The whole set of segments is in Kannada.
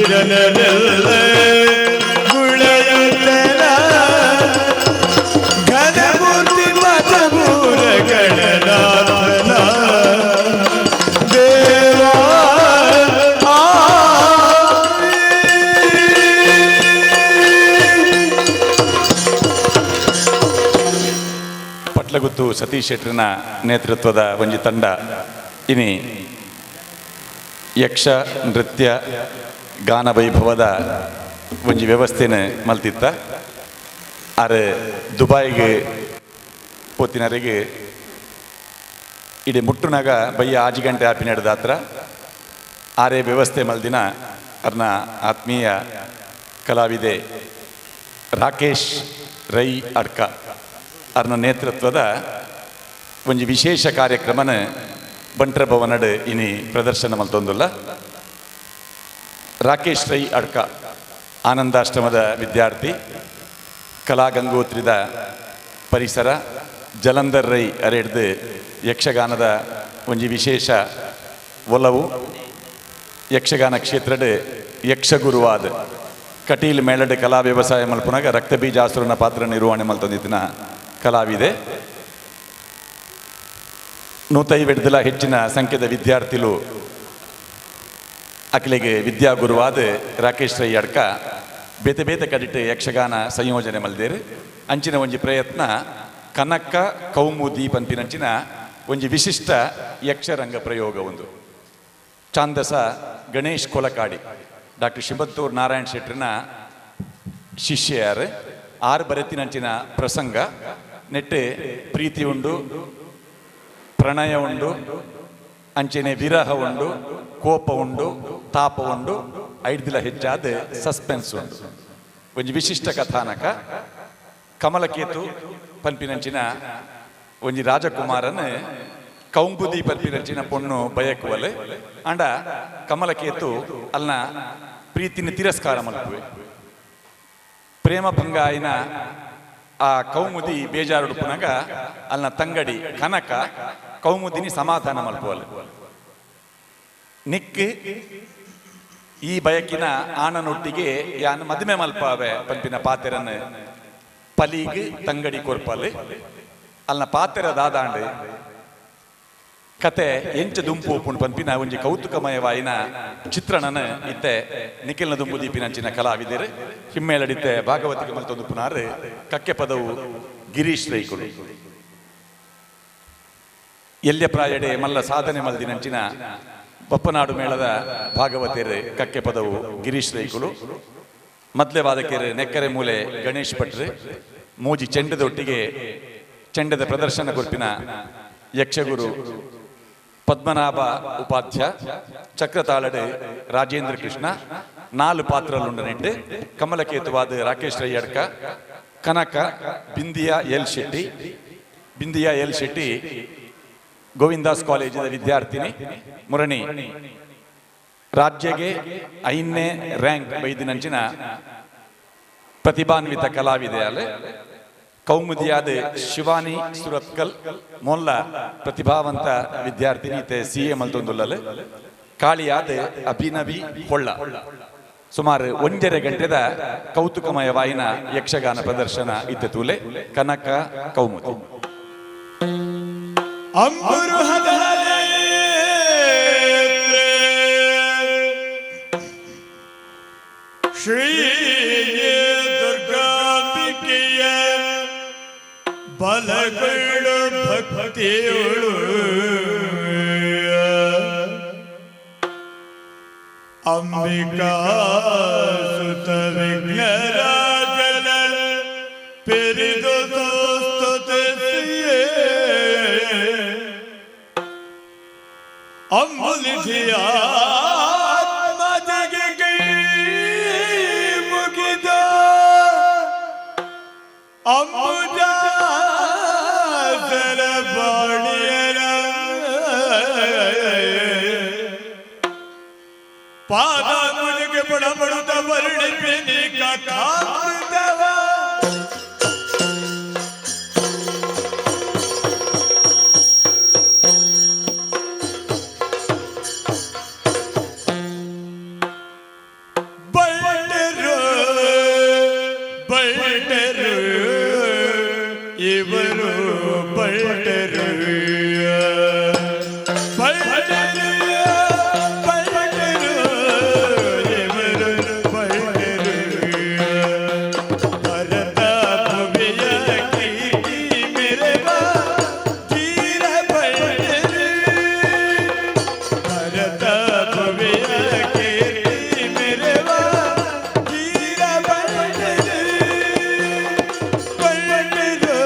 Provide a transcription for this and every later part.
ಜನರೆಲ್ಲ ಗುಳೆಯುತ್ತಲ ಘನಮೂರ್ತಿ ಮಧುರ ಗಣನಾಥನ ದೇವಾ ಪಟ್ಲಗುತ್ತು ಸತೀಶ್ ಶೆಟ್ಟರಿನ ನೇತೃತ್ವದ ಒಂಜಿ ತಂಡ ಇನಿ ಯಕ್ಷ ನೃತ್ಯ ಗಾನ ವೈಭವದ ಒಂಜಿ ವ್ಯವಸ್ಥೆನ ಮಲ್ತಿತ್ತ ಆರೆ ದುಬೈಗೆ ಪೋತಿನರಿಗೆ ಇಡೀ ಮುಟ್ಟುನಾಗ ಬಯ್ಯ 6 ಗಂಟೆ ಆಪಿ ನಡೆದ ಹತ್ರ ಆರೇ ವ್ಯವಸ್ಥೆ ಮಲ್ದಿನ ಅವ್ರನ್ನ ಆತ್ಮೀಯ ಕಲಾವಿದೆ ರಾಕೇಶ್ ರೈ ಅಡ್ಕ ಅವ್ರನ್ನ ನೇತೃತ್ವದ ಒಂಜಿ ವಿಶೇಷ ಕಾರ್ಯಕ್ರಮನ ಬಂಟ್ರ ಭವನಡ್ ಇನಿ ಪ್ರದರ್ಶನ ಮಲ್ತೊಂದುಲ್ಲ. ರಾಕೇಶ್ ರೈ ಅಡ್ಕ ಆನಂದಾಶ್ರಮದ ವಿದ್ಯಾರ್ಥಿ, ಕಲಾಗಂಗೋತ್ರಿದ ಪರಿಸರ, ಜಲಂಧರ್ ರೈ ಅರೆಡ್ದು ಯಕ್ಷಗಾನದ ಒಂಜಿ ವಿಶೇಷ ಒಲವು, ಯಕ್ಷಗಾನ ಕ್ಷೇತ್ರಡ್ ಯಕ್ಷಗುರುವಾದ ಕಟೀಲ್ ಮೇಳಡ್ ಕಲಾ ವ್ಯವಸಾಯ ಮಲ್ಪುನಾಗ ರಕ್ತಬೀಜಾಸುರನ ಪಾತ್ರ ನಿರ್ವಹಣೆ ಮಲ್ತೊಂದಿತ್ತಿನ ಕಲಾವಿದೆ. 150 ಹೆಚ್ಚಿನ ಸಂಖ್ಯೆದ ವಿದ್ಯಾರ್ಥಿಗಳು ಅಕ್ಲೆಗೆ ವಿದ್ಯಾಗುರುವಾದ ರಾಕೇಶ್ ರೈ ಅಡ್ಕ ಬೇತೆ ಬೇತೆ ಕಡಿಟ್ ಯಕ್ಷಗಾನ ಸಂಯೋಜನೆ ಮಲ್ದೇರು ಅಂಚಿನ ಒಂಜಿ ಪ್ರಯತ್ನ ಕನಕ ಕೌಮುದಿ ಪಂಪಿನಂಚಿನ ಒಂಜಿ ವಿಶಿಷ್ಟ ಯಕ್ಷರಂಗ ಪ್ರಯೋಗ ಒಂದು ಚಾಂದಸ ಗಣೇಶ್ ಕೊಲಕಾಡಿ ಡಾಕ್ಟರ್ ಶಿಬತ್ತೂರ್ ನಾರಾಯಣ ಶೆಟ್ಟರಿನ ಶಿಷ್ಯರು 6 ಬರೆತಿನಂಚಿನ ಪ್ರಸಂಗ ನೆಟ್ಟೆ ಪ್ರೀತಿ ಉಂಡು, ಪ್ರಣಯ ಉಂಡು, ಅಂಚೆನೆ ವಿರಹ ಉಂಡು, ಕೋಪ ಉಂಡು, ತಾಪ ಉಂಡು, 5 ದಿನ ಹೆಚ್ಚಾದ ಸಸ್ಪೆನ್ಸ್ ಉಂಡು. ಒಂಜಿ ವಿಶಿಷ್ಟ ಕಥಾನಕ ಕಮಲಕೇತು ಪನ್ಪಿನಂಚಿನ ಒಂಜಿ ರಾಜಕುಮಾರನ್ ಕೌಂಬುದಿ ಪನ್ಪಿನಂಚಿನ ಪೊಣ್ಣು ಬಯಕುವಲೆ ಅಂಡ ಕಮಲಕೇತು ಅಲ್ನ ಪ್ರೀತಿನ ತಿರಸ್ಕಾರ ಮಲ್ಪುವೆ. ಪ್ರೇಮ ಭಂಗ ಆಯ್ನ ಆ ಕೌಮುದಿ ಬೇಜಾರುಡುಪುನಾಗ ಅಲ್ನ ತಂಗಡಿ ಕನಕ ಕೌಮುದಿನಿ ಸಮಾಧಾನ ಮಲ್ಪುವಲೆ. ನಿಕ್ ಈ ಬಯಕಿನ ಆನನೊಟ್ಟಿಗೆ ಯಾನ್ ಮದುವೆ ಮಲ್ಪಾವೆ ಪಂಪಿನ ಪಾತೆರನ್ನು ಪಲೀಗ್ ತಂಗಡಿ ಕೊರ್ಪಲ್ ಅಲ್ನ ಪಾತೆರ ದಾದಾಂಡ್ ಕತೆ ಎಂಚ ದುಂಪು ಉಪ್ಪುಂಡು ಪಂಪಿನ ಒಂಜಿ ಕೌತುಕಮಯವಾಯಿನ ಚಿತ್ರಣನ ಇತ್ತೆ ನಿಖಿಲ್ನ ದುಂಬು ದೀಪಿನಂಚಿನ ಕಲಾವಿದರು ಹಿಮ್ಮೇಳಡಿತ್ತೆ ಭಾಗವತಿಗೆ ಮಲ್ತೊಂದು ಪುನಾರ್ ಕಕ್ಕೆ ಪದವು ಗಿರೀಶ್ ರೈಕುಲು ಎಲ್ಯ ಪ್ರಾಯಡೆ ಮಲ್ಲ ಸಾಧನೆ ಮಲ್ದಿನಂಚಿನ ಬಪ್ಪನಾಡು ಮೇಳದ ಭಾಗವತಿಯರು ಕಕ್ಕೆ ಪದವು ಗಿರೀಶ್ ರೈಕುಲು ಮೊದಲೇ ವಾದಕಿಯರು ನೆಕ್ಕರೆ ಮೂಲೆ ಗಣೇಶ್ ಭಟ್ರು ಮೂಜಿ ಚೆಂಡದೊಟ್ಟಿಗೆ ಚೆಂಡದ ಪ್ರದರ್ಶನ ಗುರುಪಿನ ಯಕ್ಷಗುರು ಪದ್ಮನಾಭ ಉಪಾಧ್ಯ ಚಕ್ರತಾಳಡೆ ರಾಜೇಂದ್ರ ಕೃಷ್ಣ 4 ಪಾತ್ರಲುಂಡನೆಟ್ಟು ಕಮಲಕೇತುವಾದ ರಾಕೇಶ್ ರೈ ಅಡ್ಕ ಕನಕ ಬಿಂದಿಯಾ ಎಲ್ ಶೆಟ್ಟಿ ಗೋವಿಂದಾಸ್ ಕಾಲೇಜಿನ ವಿದ್ಯಾರ್ಥಿನಿ ಮುರಣಿ ರಾಜ್ಯಗೆ 5ನೇ ರ್ಯಾಂಕ್ ಬೈದಿನಂಚಿನ ಪ್ರತಿಭಾನ್ವಿತ ಕಲಾವಿದೆಯಾಲೆ. ಕೌಮುದಿಯಾದ ಶಿವಾನಿ ಸುರತ್ಕಲ್ ಮೊಲ್ಲ ಪ್ರತಿಭಾವಂತ ವಿದ್ಯಾರ್ಥಿನಿ CA ಮಲ್ತೊಂದುಲ್ಲಲೆ. ಕಾಳಿಯಾದ ಅಭಿನವಿ ಹೊಳ್ಳ ಸುಮಾರು 1.5 ಗಂಟೆದ ಕೌತುಕಮಯವಾಯಿನ ಯಕ್ಷಗಾನ ಪ್ರದರ್ಶನ ಇತ್ತೆ ತೂಲೆ ಕನಕ ಕೌಮುದಿ. ಶ್ರೀ ದುರ್ಗಾಂಬಿಕೆಯ ಬಲಗಳು ಭಕ್ತಿಯುಳು ಅಂಬಿಕಾ ಸುತ ವಿಘ್ನರಾಜನ ಪೆರಿದು ಸ್ತುತಿಸಿಯೇ ಅಂಬುಲಿಧಿಯ ಅಂಬುಜಾಸರ ಬಾಣಿಯರ ಪಾದ ಮುನಿಗೆ ಬಡಬಡುತ್ತ ವರ್ಣಿಪಿನಿ ಕಥಾಮೃತವ ಪಲ್ಟರು ಇವರು ಪಲ್ಟರು ಪಲ್ಟರು ಪಲ್ಟರು ಇವರು ಪಲ್ಟರು ಭರತ ಭುವಿಯ ಕೀರ್ತಿ ಮೆರೆವ ಧೀರ ಪಲ್ಟರು ಭರತ ಭುವಿಯ ಕೀರ್ತಿ ಮೆರೆವ ಧೀರ ಪಲ್ಟರು ಪಲ್ಟರು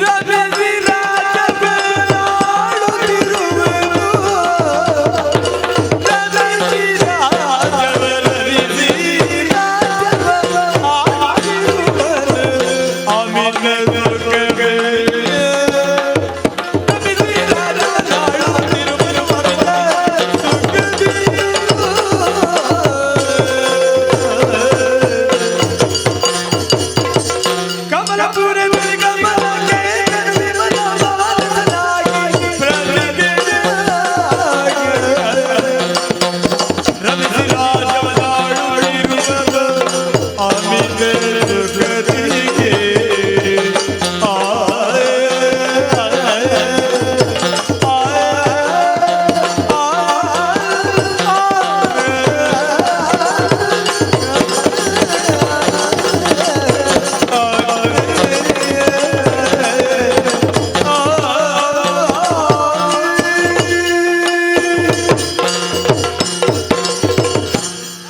ರಮಿಸಿ ರಾಜವನ್ನಾಡುತ್ತಿರುವೆನು. ರಮಿಸಿ ರಾಜವರರಿಸಿ ರಾಜವನ್ನಾಡುತ್ತಿರುವೆನು. ಅಮಿತ ದುರ್ಗವೇ ರಮಿಸಿ ರಾಜವನ್ನಾಡುತ್ತಿರುವೆನು. ಕಮಲಪುರ ಕಮಲಕ್ಕೆ ಕರುವಿಮನವಾದನಾಗಿ ಪ್ರತಿಗೆಯಾಗಿ ರಮಿಸಿ ರಾಜವನ್ನಾಡುತ್ತಿರುವೆನು. ಅಮಿತ ದುರ್ಗತಿಗೆ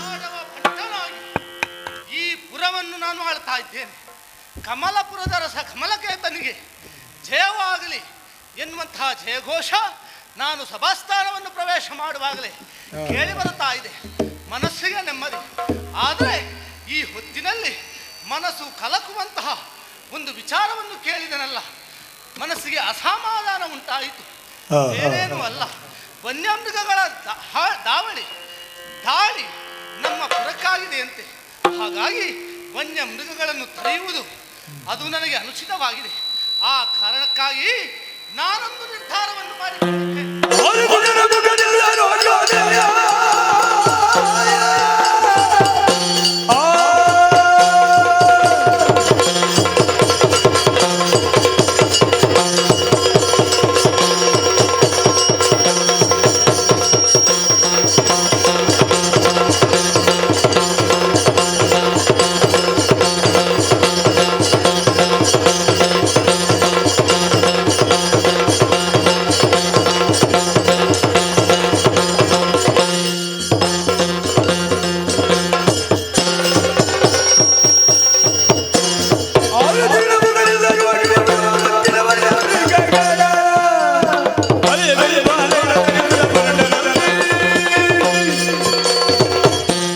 ಆಡವ ಭಟ್ಟನಾಗಿ ಈ ಪುರವನ್ನು ನಾನು ಆಳ್ತಾ ಇದ್ದೇನೆ. ಕಮಲಪುರದ ರಸ ಕಮಲಕೇತನಿಗೆ ಜಯವಾಗಲಿ ಎನ್ನುವಂತಹ ಜಯಘೋಷ ನಾನು ಸಭಾಸ್ಥಾನವನ್ನು ಪ್ರವೇಶ ಮಾಡುವಾಗಲೇ ಕೇಳಿ ಬರುತ್ತಾ ಇದೆ. ಮನಸ್ಸಿಗೆ ನೆಮ್ಮದಿ. ಆದರೆ ಈ ಹೊತ್ತಿನಲ್ಲಿ ಮನಸ್ಸು ಕಲಕುವಂತಹ ಒಂದು ವಿಚಾರವನ್ನು ಕೇಳಿದನಲ್ಲ, ಮನಸ್ಸಿಗೆ ಅಸಮಾಧಾನ ಉಂಟಾಯಿತು. ಏನೇನೂ ಅಲ್ಲ, ವನ್ಯಮೃಗಗಳ ದಾಳಿ ನಮ್ಮ ಪುರಕ್ಕಾಗಿದೆಯಂತೆ. ಹಾಗಾಗಿ ವನ್ಯ ಮೃಗಗಳನ್ನು ತಡೆಯುವುದು ಅದು ನನಗೆ ಅನುಚಿತವಾಗಿದೆ. ಆ ಕಾರಣಕ್ಕಾಗಿ ನಾನೊಂದು ನಿರ್ಧಾರವನ್ನು ಮಾಡಿಕೊಂಡಿದ್ದೇನೆ.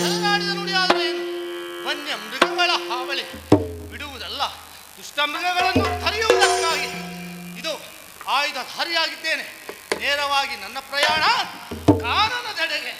ತಲೆನಾಡಿದ ನುಡಿಯಾದರೇನು? ವನ್ಯ ಮೃಗಗಳ ಹಾವಳಿ ಬಿಡುವುದಲ್ಲ, ದುಷ್ಟ ಮೃಗಗಳನ್ನು ತಡೆಯುವುದಕ್ಕಾಗಿ ಇದು ಆಯುಧಧಾರಿಯಾಗಿದ್ದೇನೆ. ನೇರವಾಗಿ ನನ್ನ ಪ್ರಯಾಣ ಕಾನನದೆಡೆಗೆ.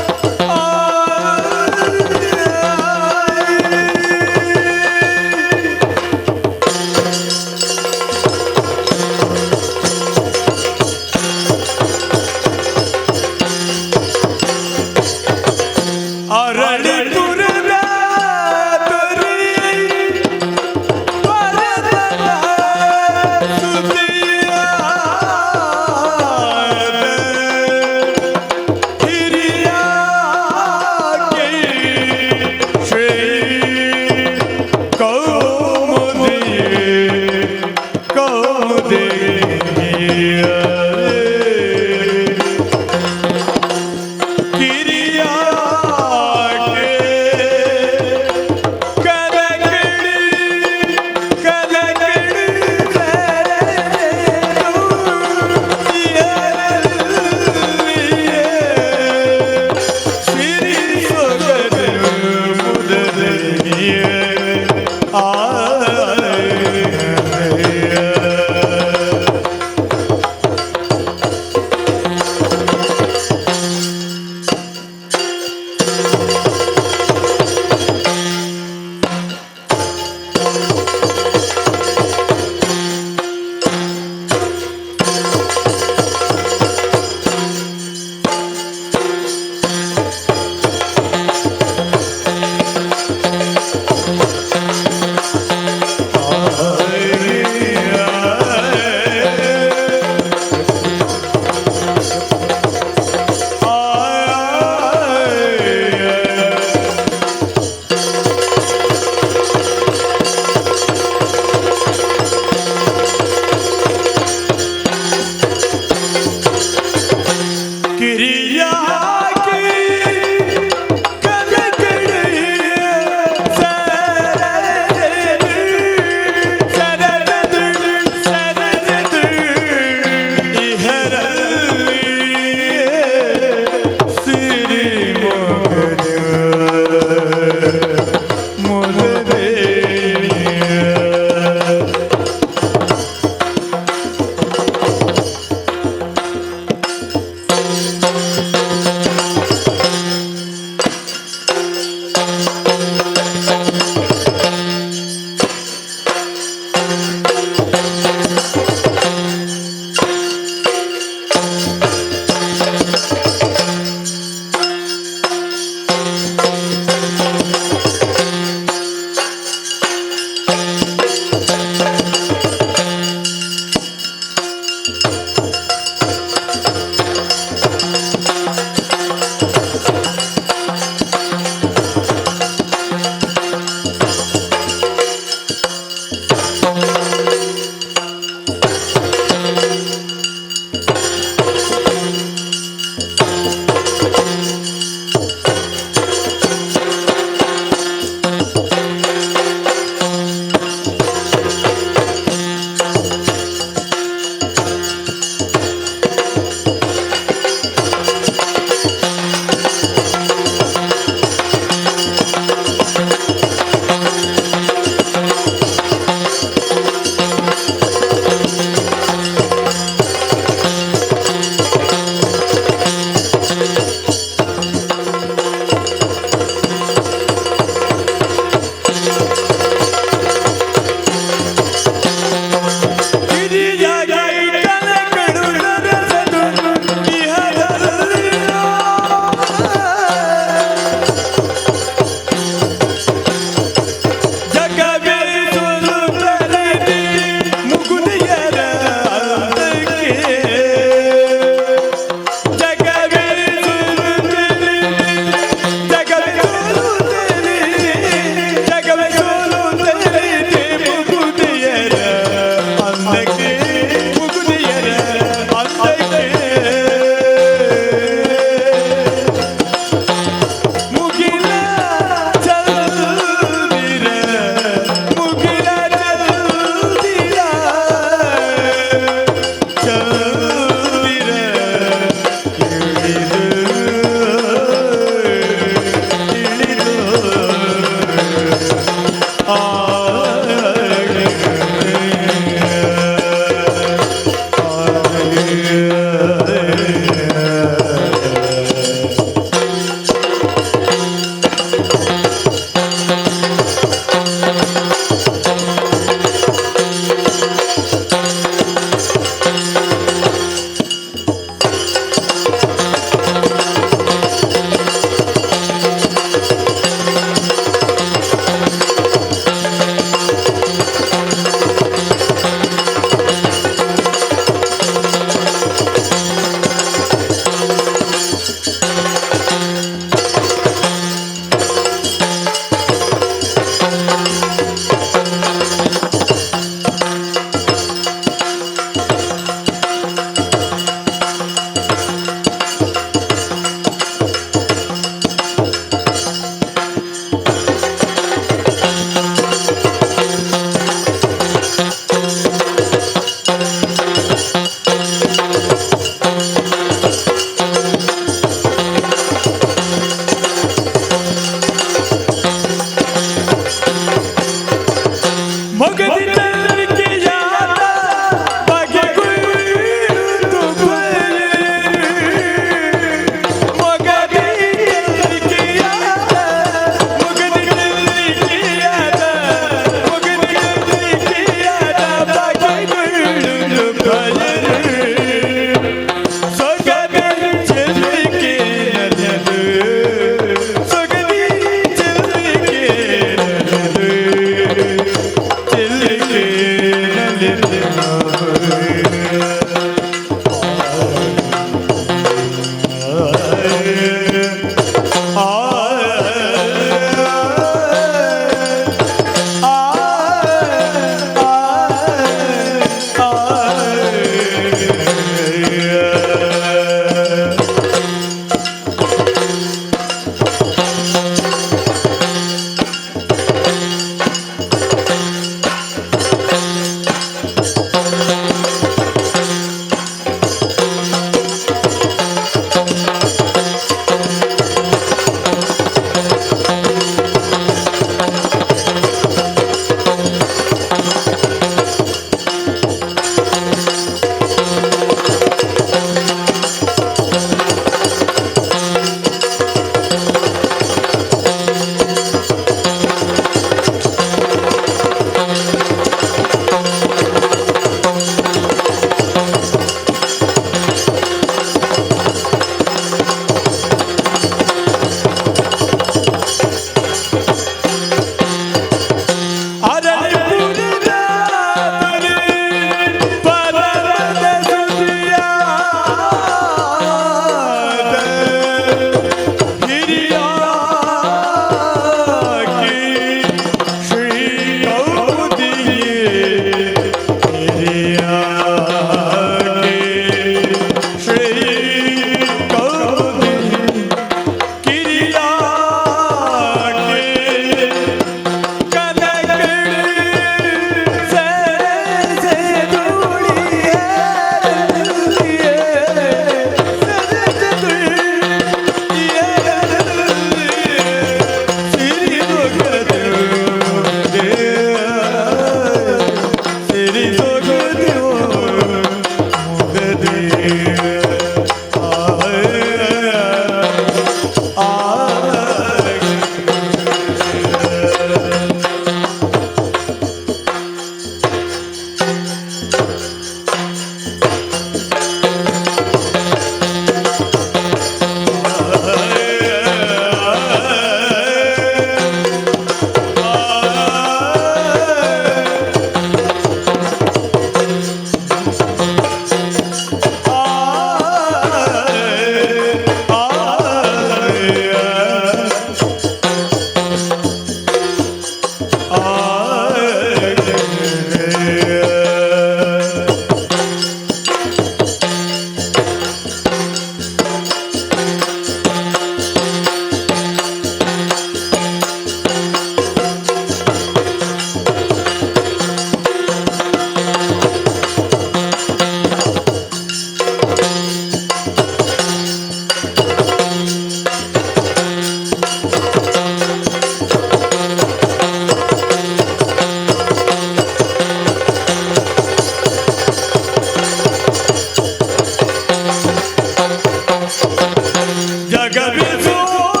ಜಗವಿಸೋರುತ್ತದೆ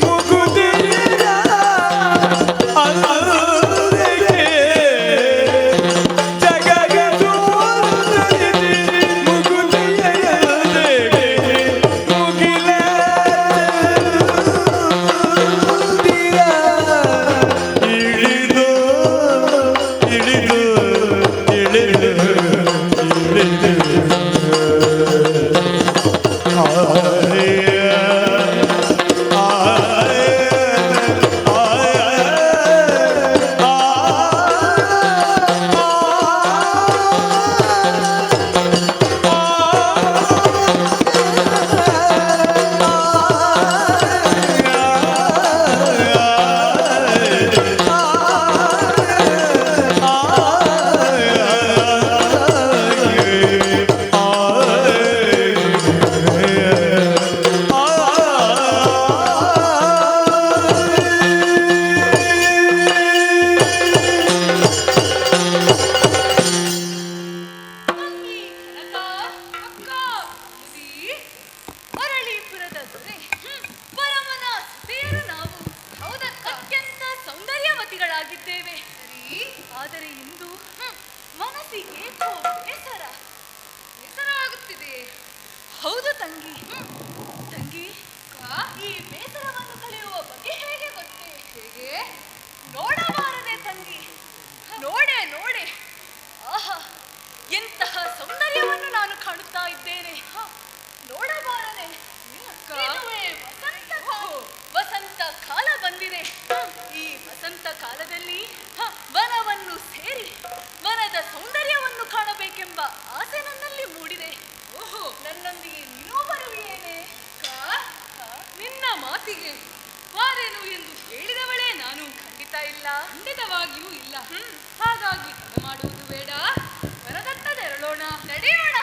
ಮುಗುದೆಯ ಅಲ್ಲದೆ ಜಗವಿಸೋರುತ್ತದೆ ಮುಗುದೆಯಲ್ಲದೆ ಮುಗಿಲ ಇಳಿದು ಇಳಿದು ಇಳಿದು ತಂಗಿ ಕನಕ, ಅಕ್ಕ, ಮುದಿ, ಅರಳೀಪುರದ ದೊರೆ, ಪರಮನ ಸತಿಯರು ನಾವು. ಹೌದಕ್ಕ, ಅತ್ಯಂತ ಸೌಂದರ್ಯವತಿಗಳಾಗಿದ್ದೇವೆ. ಸರಿ, ಆದರೆ ಇಂದು ಮನಸ್ಸಿಗೆ ಏಕೋ ಬೇಸರ ಆಗುತ್ತಿದೆ. ಹೌದು ತಂಗಿ. ತಂಗಿ, ಈ ಬೇಸರವನ್ನು ಕಳೆಯುವ ಬಗ್ಗೆ ಹೇಗೆ ಗೊತ್ತೇ? ಹೇಗೆ? ನೋಡಬಾರದೆ ತಂಗಿ. ನೋಡೆ ನೋಡೆ, ಆಹಾ, ಎಂತಹ ಸೌಂದರ್ಯವನ್ನು ನಾನು ಕಾಣುತ್ತಾ ಇದ್ದೇನೆ. ನೋಡಬಾರದೆ. ಇದುವೇ ವಸಂತ ಕಾಲ ಬಂದಿದೆ. ಈ ವಸಂತ ಕಾಲದಲ್ಲಿ ವನವನ್ನು ಸೇರಿ ವನದ ಸೌಂದರ್ಯವನ್ನು ಕಾಣಬೇಕೆಂಬ ಆಸೆ ನನ್ನಲ್ಲಿ ಮೂಡಿದೆ. ಓಹೋ, ನನ್ನೊಂದಿಗೆ ನೀನೂ ಬರುವಿಯೇನೆ? ನಿನ್ನ ಮಾತಿಗೆ ಬಾರೇನು ಎಂದು ಹೇಳಿದವಳೇ ನಾನು. ಖಂಡಿತ ಇಲ್ಲ, ಖಂಡಿತವಾಗಿಯೂ ಇಲ್ಲ. ಹಾಗಾಗಿ ತಡ ಮಾಡುವುದು ಬೇಡ, ವನದತ್ತ ತೆರಳೋಣ. ನಡೆಯೋಣ.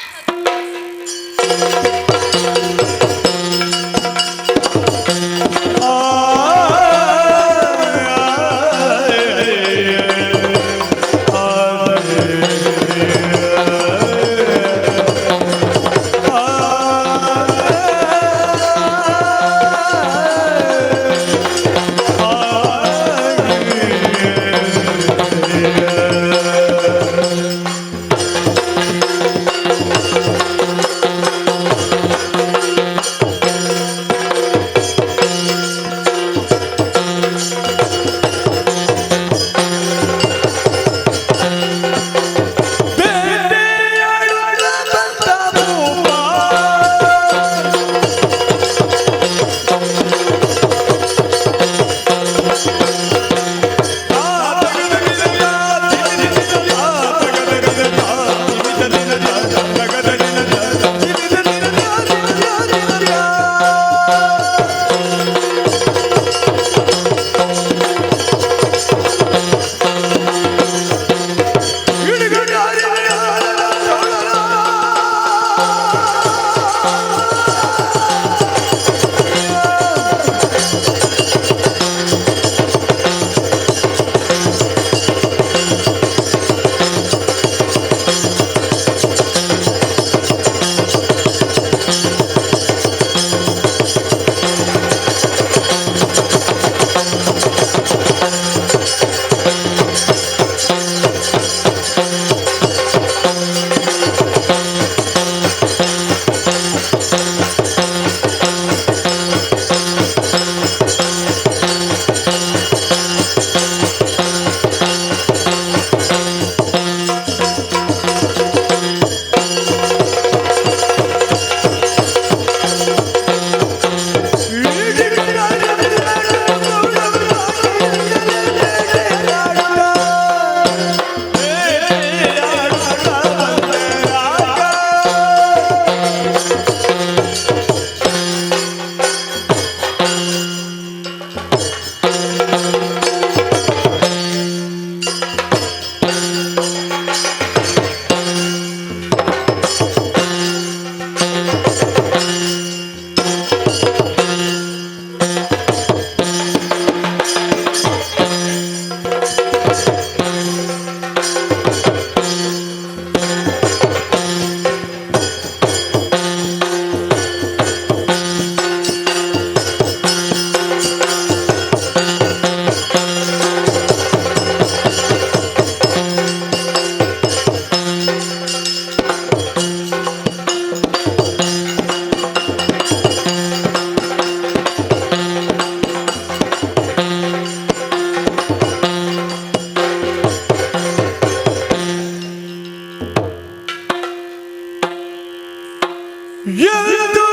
ಎಂದು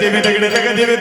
ದಿಮಿ ತಗಡ ತಗ ದಿಮಿ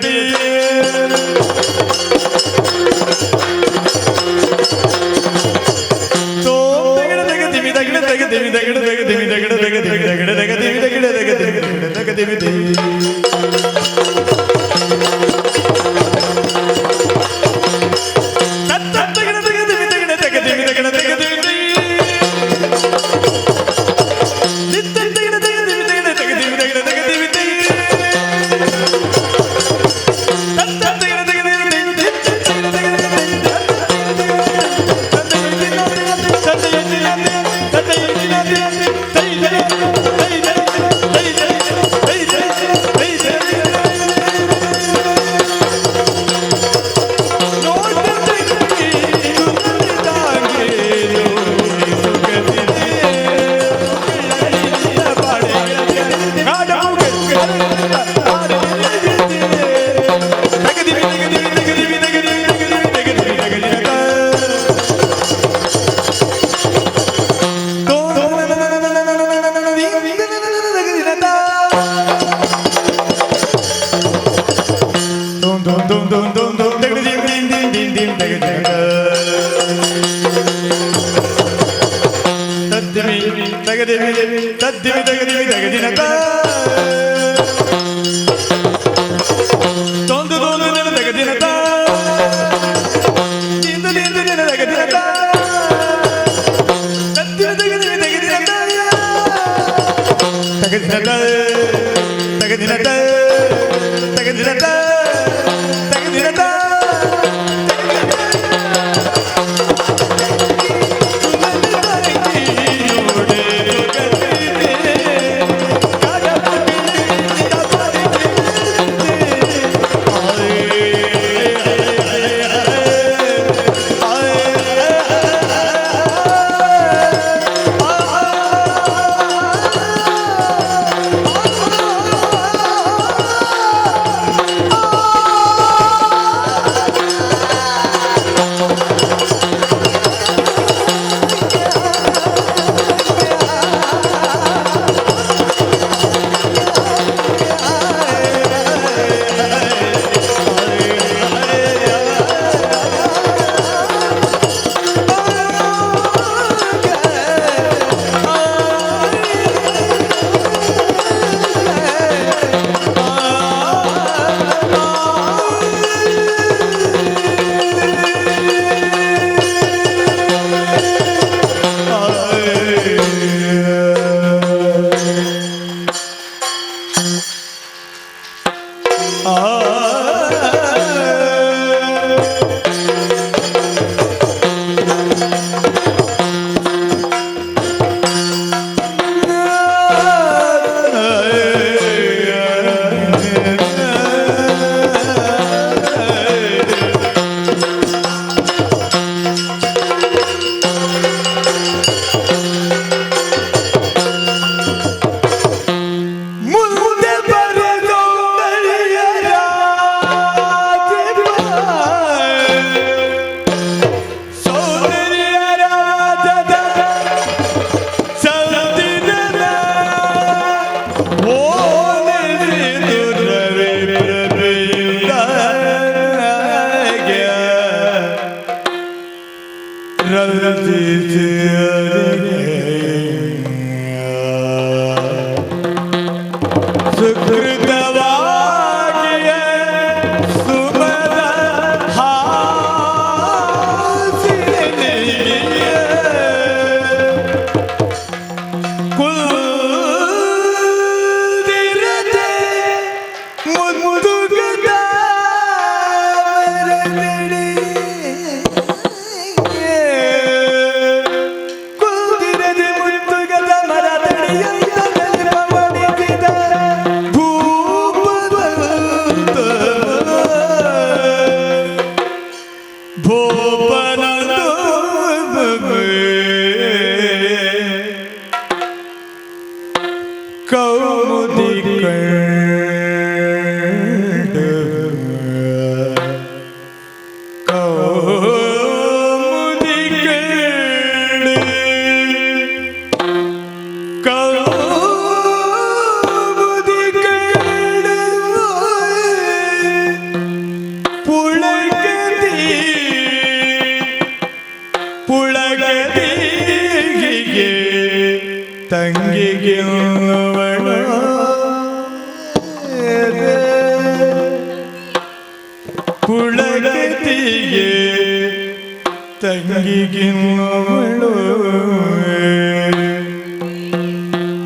ತಂಗಿಗಿನ್ನವಳು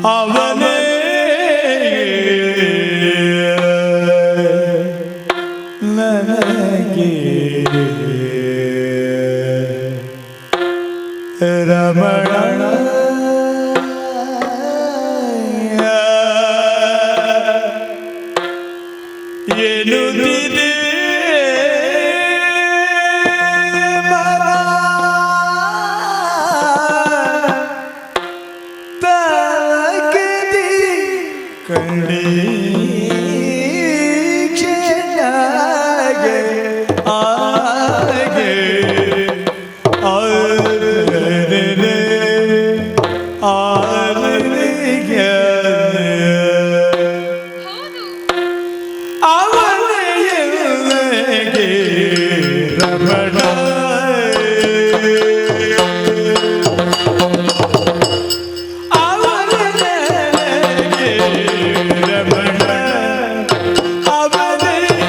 ಅವನೇ ನನಗೆ ರಮಣ ಎನ್ನುತ್ತಿದೆ ಕಂಡಿ ಕ್ಷಣಗೆ ಆಗೆ ಆರನೆ ಆರನಿಗೆ ಹೌದು ಅವನಿಗೆ ರಮಣ ಅವನಿಗೆ ರಮಣ ಅವನಿಗೆ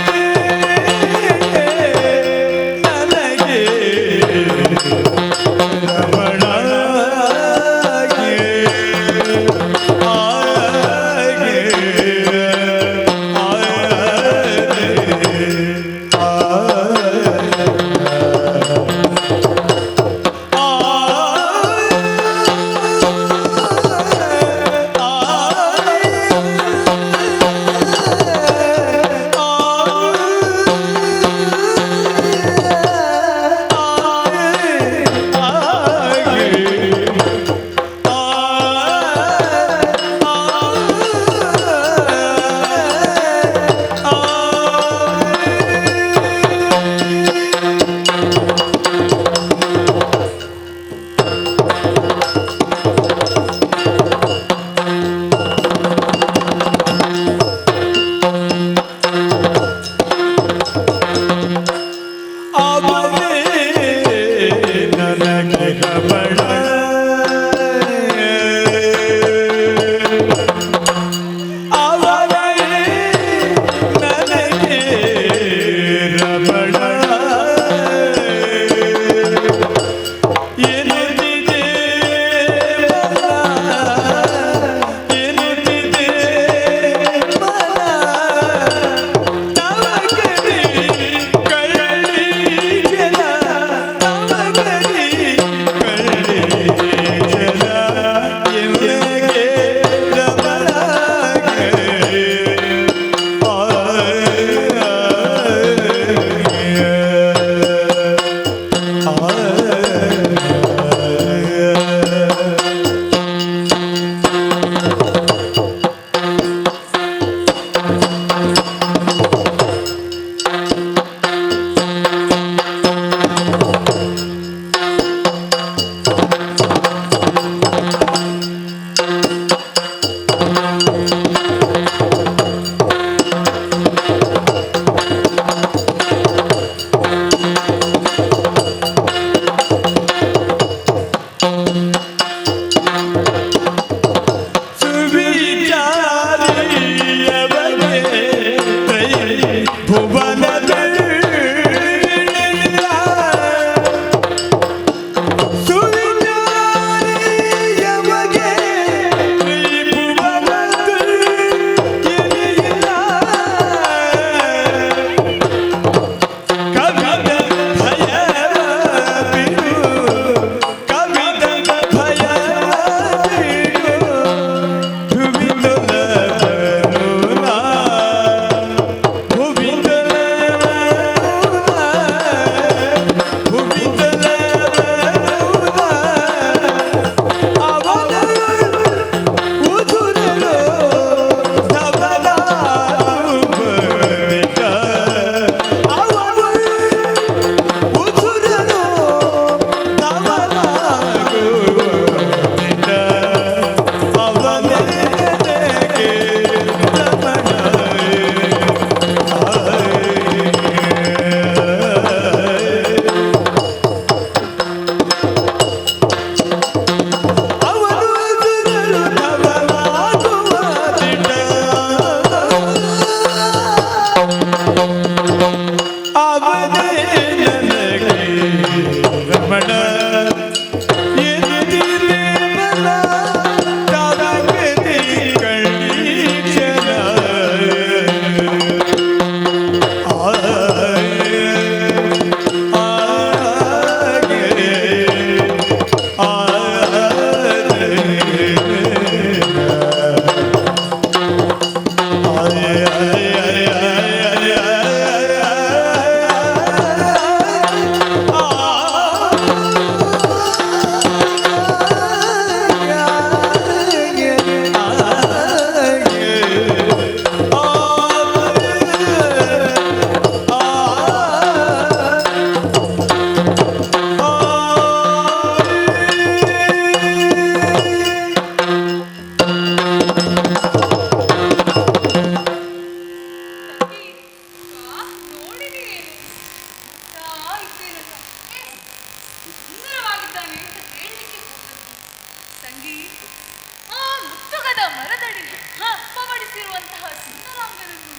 ಸುಂದರಾಂಗನನ್ನು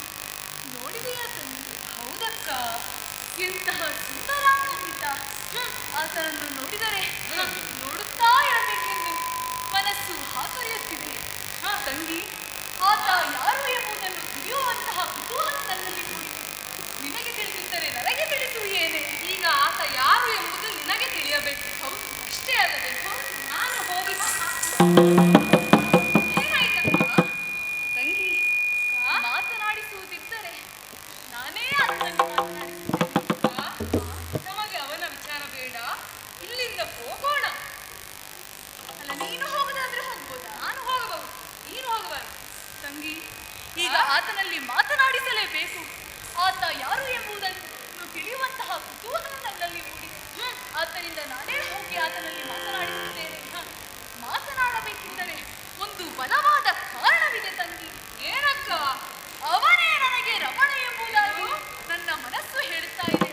ನೋಡಿದೆಯಾ ತಂಗಿ? ಹೌದಕ್ಕ, ಎಂತಹ ಸುಂದರಾಂಗನಿದ್ದ. ಆತನನ್ನು ನೋಡಿದರೆ ನೋಡುತ್ತಾ ಇರಬೇಕೆಂದು ಮನಸ್ಸು ಹಾತೊರೆಯುತ್ತಿದೆ. ತಂಗಿ, ಆತ ಯಾರು ಎಂಬುದನ್ನು ತಿಳಿಯುವಂತಹ ಕುತೂಹಲ ನನ್ನಲ್ಲಿ ಮೂಡಿದೆ. ನಿನಗೆ ತಿಳಿದಿದ್ದರೆ ನನಗೆ ತಿಳಿಸು ಏನೇ. ಈಗ ಆತ ಯಾರು ಎಂಬುದು ನಿನಗೆ ತಿಳಿಯಬೇಕು. ಹೌದು, ಅಷ್ಟೇ ಅಲ್ಲದೆ ನಾನು ಹೋಗಿ ಏನಾಯ್ತಕ್ಕ? ತಂಗಿ, ಮಾತನಾಡಿಸುವುದಿದ್ದರೆ ನಾನೇ ಆತನನ್ನು ಮಾತನಾಡಿಸುತ್ತೇನೆ. ನಮಗೆ ಅವನ ವಿಚಾರ ಬೇಡ, ಇಲ್ಲಿಂದ ಹೋಗೋಣ. ಅಲ್ಲ, ನೀನು ಹೋಗದಾದ್ರೆ ಹೋಗ್ಬೋದಾ? ನಾನು ಹೋಗಬಹುದು, ನೀನು ಹೋಗಬಾರದು. ತಂಗಿ, ಈಗ ಆತನಲ್ಲಿ ಮಾತನಾಡಿಸಲೇಬೇಕು. ಆತ ಯಾರು ಎಂಬುದನ್ನು ತಿಳಿಯುವಂತಹ ಕುತೂಹಲ ನನ್ನಲ್ಲಿ ಮೂಡಿದೆ. ಆದ್ದರಿಂದ ನಾನೇ ಹೋಗಿ ಆತನಲ್ಲಿ ಮಾತನಾಡಿಸುತ್ತೇನೆ. ಮಾತನಾಡಬೇಕಿದ್ದರೆ ಒಂದು ಬಲವಾದ ಕಾರಣವಿದೆ ತಂಗಿ. ಏನಕ್ಕ? ಅವನೇ ನನಗೆ ರಮಣ ಎಂಬುದಾಗಿ ನನ್ನ ಮನಸ್ಸು ಹೇಳುತ್ತಾ ಇದೆ.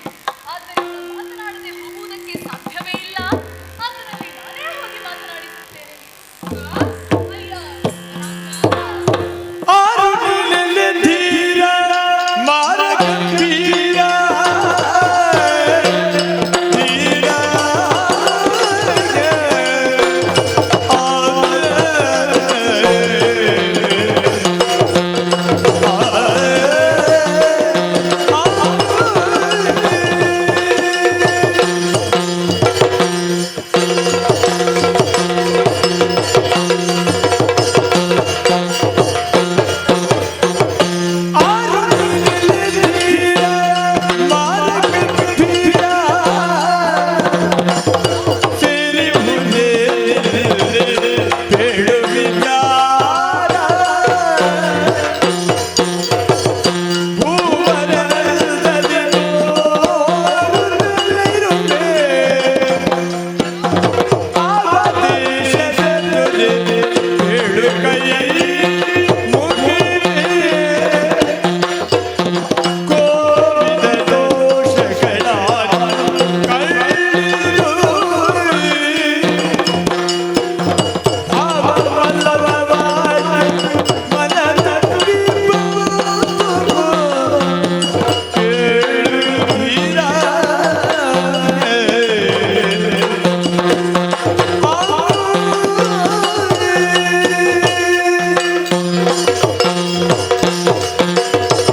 ಆದ್ದರಿಂದ ಮಾತನಾಡದೆ ಹೋಗುವುದಕ್ಕೆ ಸಾಧ್ಯವೇ ಇಲ್ಲ. ಆತನಲ್ಲಿ ನಾನೇ ಹೋಗಿ ಮಾತನಾಡಿಸುತ್ತೇನೆ. ಅಯ್ಯ, ಆರುಣಿಲೆಲೆ ಧೀರ ಮಾರಕ ವೀರ ಧೀರ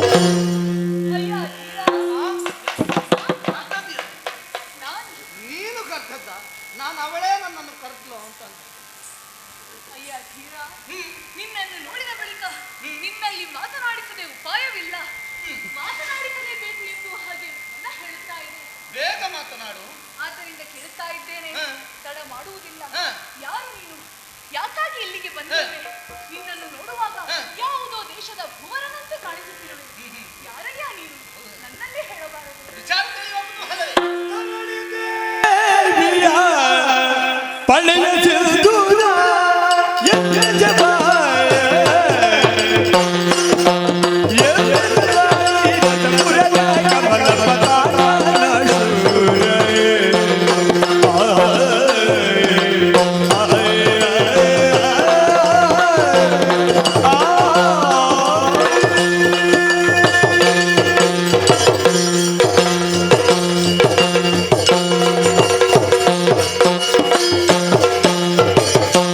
ಅಯ್ಯ, ಧೀರ, ನಾನು ನೀನು ಕರ್ತದ್ದ, ನಾನು ಅವಳೇ ನನ್ನನ್ನು ಕರ್ತಲು ಅಂತ ಅಂದೆ. ಅಯ್ಯ ಧೀರ, ನಿನ್ನನ್ನು ನೋಡಿದ ಬಳಿಕ ನಿನ್ನಲ್ಲಿ ಮಾತನಾಡಿಸದೆ ಉಪಾಯವಿಲ್ಲ. ಮಾತನಾಡಿಸಲೇಬೇಕು ಎಂದು ಹಾಗೆ ಮನ ಹೇಳುತ್ತಾ ಇದೆ. ಬೇಗ ಮಾತನಾಡು. ಆದ್ದರಿಂದ ಕೇಳುತ್ತಾ ಇದ್ದೇನೆ, ಹ. ತಡ ಮಾಡುವುದಿಲ್ಲ. ಹ. ಯಾರು ನೀನು? ಯಾಕಾಗಿ ಇಲ್ಲಿಗೆ ಬಂದಿರುವೆ? ನಿನ್ನನ್ನು ನೋಡುವಾಗ ಹ. ಯಾವುದೋ ದೇಶದ ಭುವರನಂತೆ ಕಾಣಿಸುತ್ತಿರುವೆ. ಯಾರಯ್ಯ ನೀನು? ನನ್ನಲ್ಲೇ ಹೇಳಬಾರದು. ವಿಚಾರ ತಿಳಿಯುವ ಕುತೂಹಲವೇ? ಪಳೆಯ ದೂರ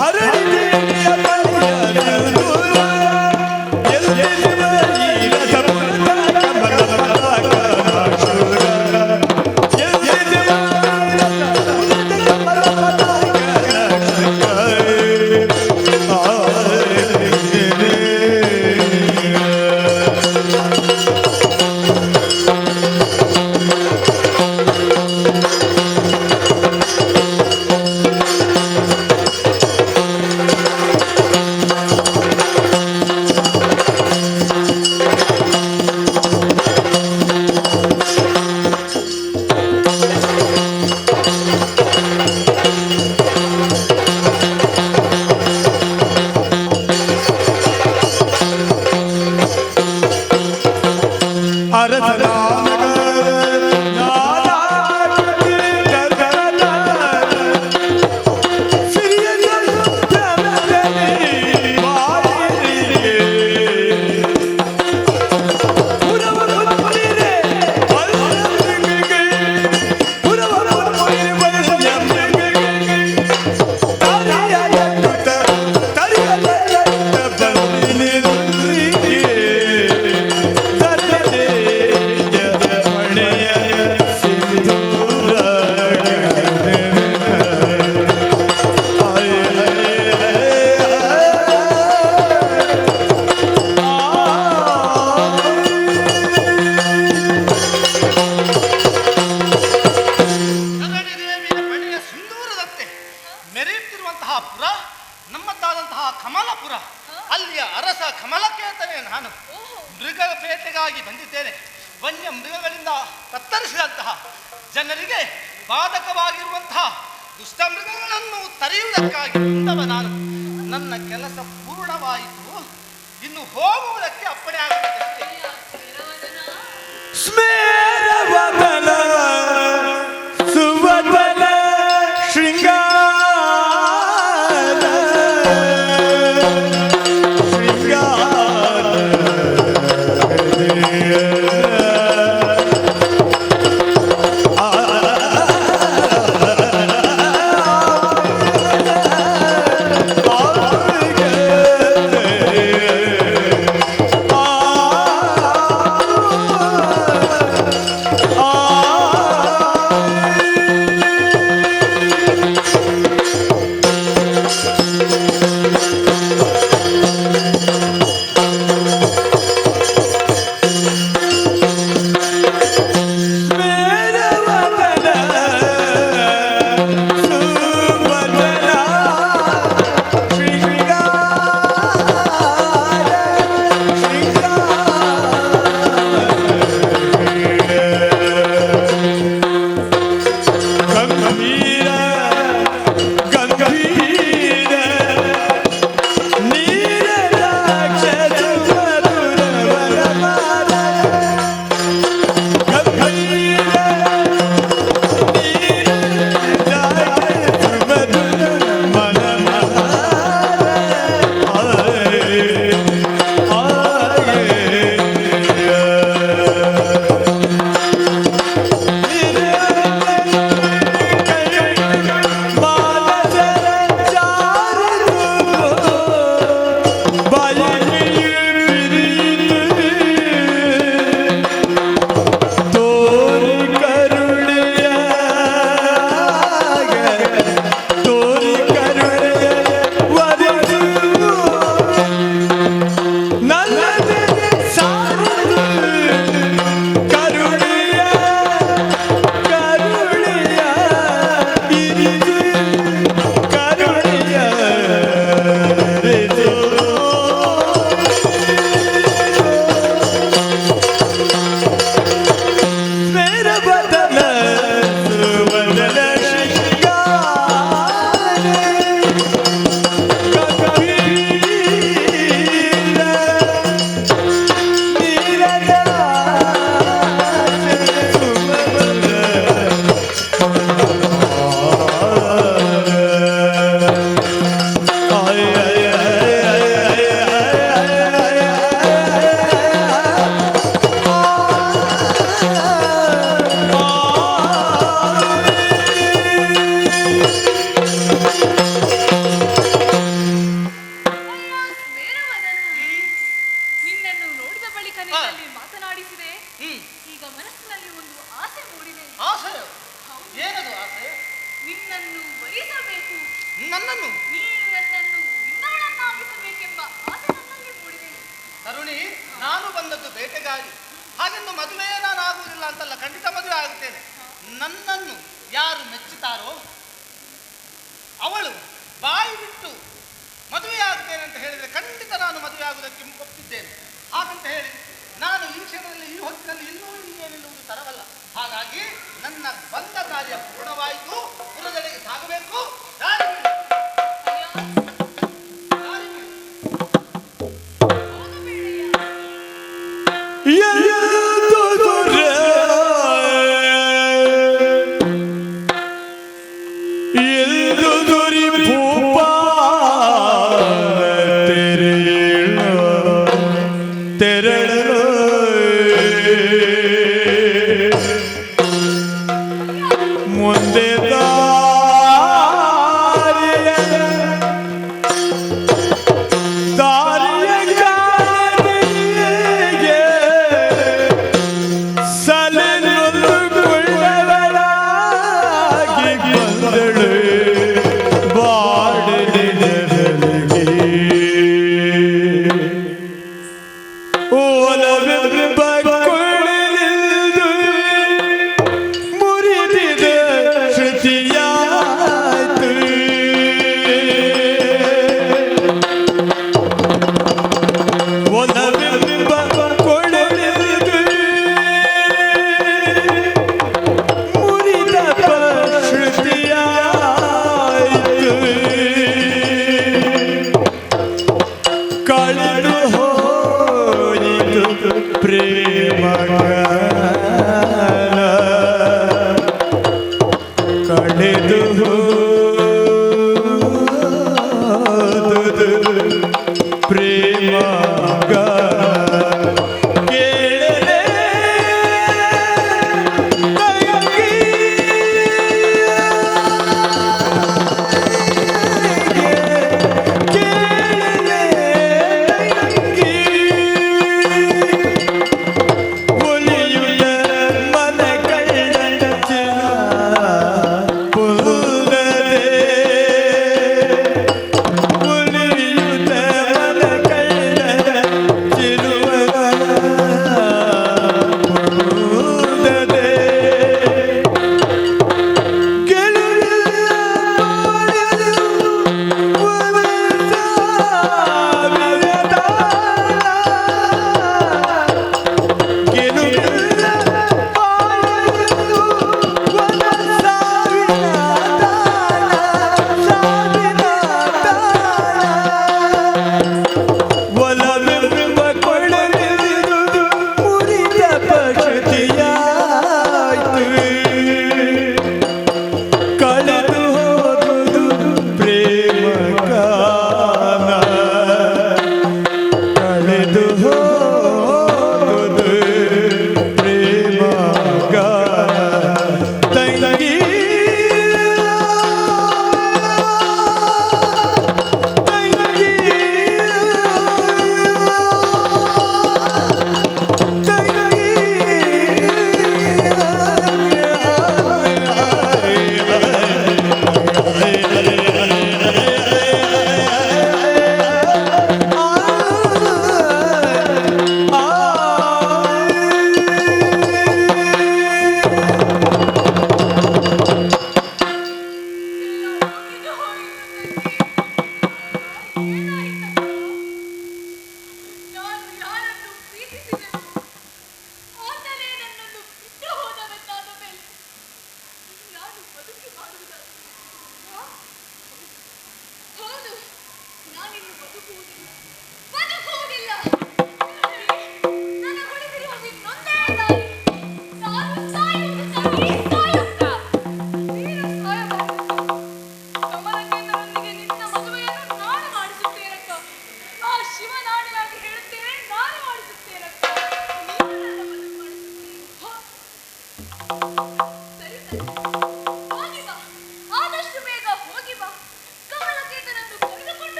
ಧರಣಿ ನಾನು ಓಹೋ, ಮೃಗ ಬೇಟೆಗಾಗಿ ಬಂದಿದ್ದೇನೆ. ವನ್ಯ ಮೃಗಗಳಿಂದ ಕತ್ತರಿಸಿದಂತಹ ಜನರಿಗೆ ಬಾಧಕವಾಗಿರುವಂತಹ ದುಷ್ಟ ಮೃಗಗಳನ್ನು ತರೆಯುವುದಕ್ಕಾಗಿ ಬಂದವ ನಾನು. ನನ್ನ ಕೆಲಸ ಪೂರ್ಣವಾಯಿತು. ಇನ್ನು ಹೋಗುವುದಕ್ಕೆ ಅಪ್ಪಣೆ ಆಗಬೇಕಷ್ಟೇ. ಅಯ್ಯ, ಸ್ಮೇರವದನ. ಸ್ಮೇರವದನ ಸುವದನ ಶೃಂಗಾರ ನನ್ನನ್ನು ನೀನು ನನ್ನನ್ನು ಇನ್ನವಳನ್ನಾಗಿಸಬೇಕೆಂಬ ಆಸೆ ನನ್ನಲ್ಲಿ ಮೂಡಿದೆ. ತರುಣಿ, ನಾನು ಬಂದದ್ದು ಬೇಟೆಗಾಗಿ. ಹಾಗೆಂದು ಮದುವೆಯೇ ನಾನು ಆಗುವುದಿಲ್ಲ ಅಂತಲ್ಲ, ಖಂಡಿತ ಮದುವೆ ಆಗುತ್ತೇನೆ. ನನ್ನನ್ನು ಯಾರು ಮೆಚ್ಚುತ್ತಾರೋ ಅವಳು ಬಾಯಿ ಬಿಟ್ಟು ಮದುವೆ ಆಗುತ್ತೇನೆ ಅಂತ ಹೇಳಿದರೆ ಖಂಡಿತ ನಾನು ಮದುವೆ ಆಗುವುದಕ್ಕೆ ಒಪ್ಪಿದ್ದೇನೆ. ಹಾಗಂತ ಹೇಳಿ ನಾನು ಈ ಕ್ಷಣದಲ್ಲಿ ಈ ಹೊತ್ತಿನಲ್ಲಿ ಇನ್ನೂ ಇಲ್ಲಿಯೇ ನಿಲ್ಲುವುದು ತರವಲ್ಲ. ಹಾಗಾಗಿ ನನ್ನ ಬಂದ ಕಾರ್ಯ ಪೂರ್ಣವಾಯಿತು. ಪುರದೆಡೆಗೆ ಸಾಗಬೇಕು. ದಾರಿ ಬಿಡು. ದಾರಿ ಬಿಡು. ಮುಂದೆ ದಾರಿಯ ಗಾಳಿಗೆ ಸಲನುಕೊಳ್ಳವಳಾಗಿ ಬಂದಳು ಬಾಡಿದೆದರಿಗೆ ಓಲವೆಂಬ ಕೊಳಲಿಲ್ದು ಮುರಿದಿದ ಶ್ರುತಿಯಾಯ್ತು. ಒಲವೆಂಬ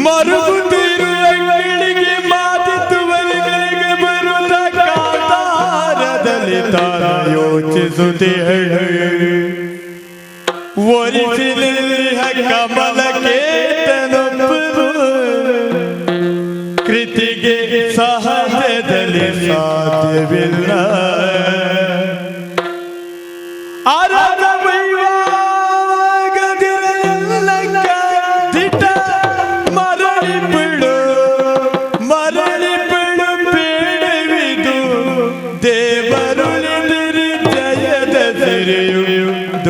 ಮರುಗುತ್ತಿರುವ ಗಿಳಿಗೆ ಮಾತಿತ್ತುವರೆಗೆ ಬರುತ್ತ ಕಾತಾರದಲ್ಲಿ ತಾನ ಯೋಚಿಸುತ್ತೇಳು ಒರಿಸಿನಲ್ಲಿ ಕಮಲಕ್ಕೆ ಕೃತಿಗೆ ಸಹಜದಲ್ಲಿ ಸಾಧ್ಯವಿಲ್ಲ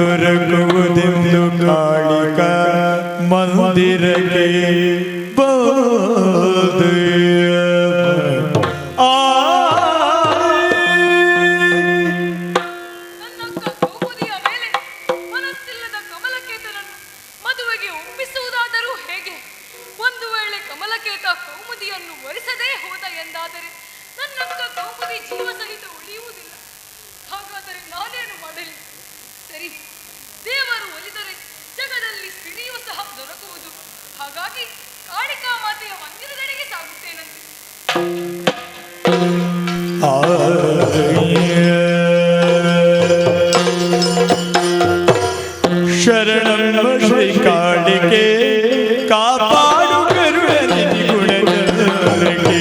ದೊರಕುವುದೆಂದು ಕಾಳಿಕ ಮಂದಿರಕ್ಕೆ ಬೋದು ನನ್ನಕ್ಕ ಕೌಮುದಿಯ ಮೇಲೆ ಮನಸ್ಸಿಲ್ಲದ ಕಮಲಕೇತನನ್ನು ಮದುವೆಗೆ ಒಪ್ಪಿಸುವುದಾದರೂ ಹೇಗೆ? ಒಂದು ವೇಳೆ ಕಮಲಕೇತ ಕೌಮುದಿಯನ್ನು ವರಿಸದೇ ಹೋದ ಎಂದಾದರೆ ನನ್ನಕ್ಕ ಕೌಮುದಿ ಜೀವ ಸಹಿತ ಉಳಿಯುವುದಿಲ್ಲ. ಹಾಗಾದರೆ ನಾನೇನು ಮಾಡಲಿ? ಸರಿ, ದೇವರು ಒಲಿದರೆ ಜಗದಲ್ಲಿ ಸ್ತ್ರೀಯೂ ಸಹ ದೊರಕುವುದು. ಹಾಗಾಗಿ ಕಾಳಿಕಾ ಮಾತೆಯ ಮಂದಿರದೆಡೆಗೆ ಸಾಗುತ್ತೇನಂತೆ. ಶರಣಂ ಶ್ರೀ ಕಾಳಿಕೆ ಕಾಪಾಡು ಕರುಣೆ ಗುಣಕ್ಕೆ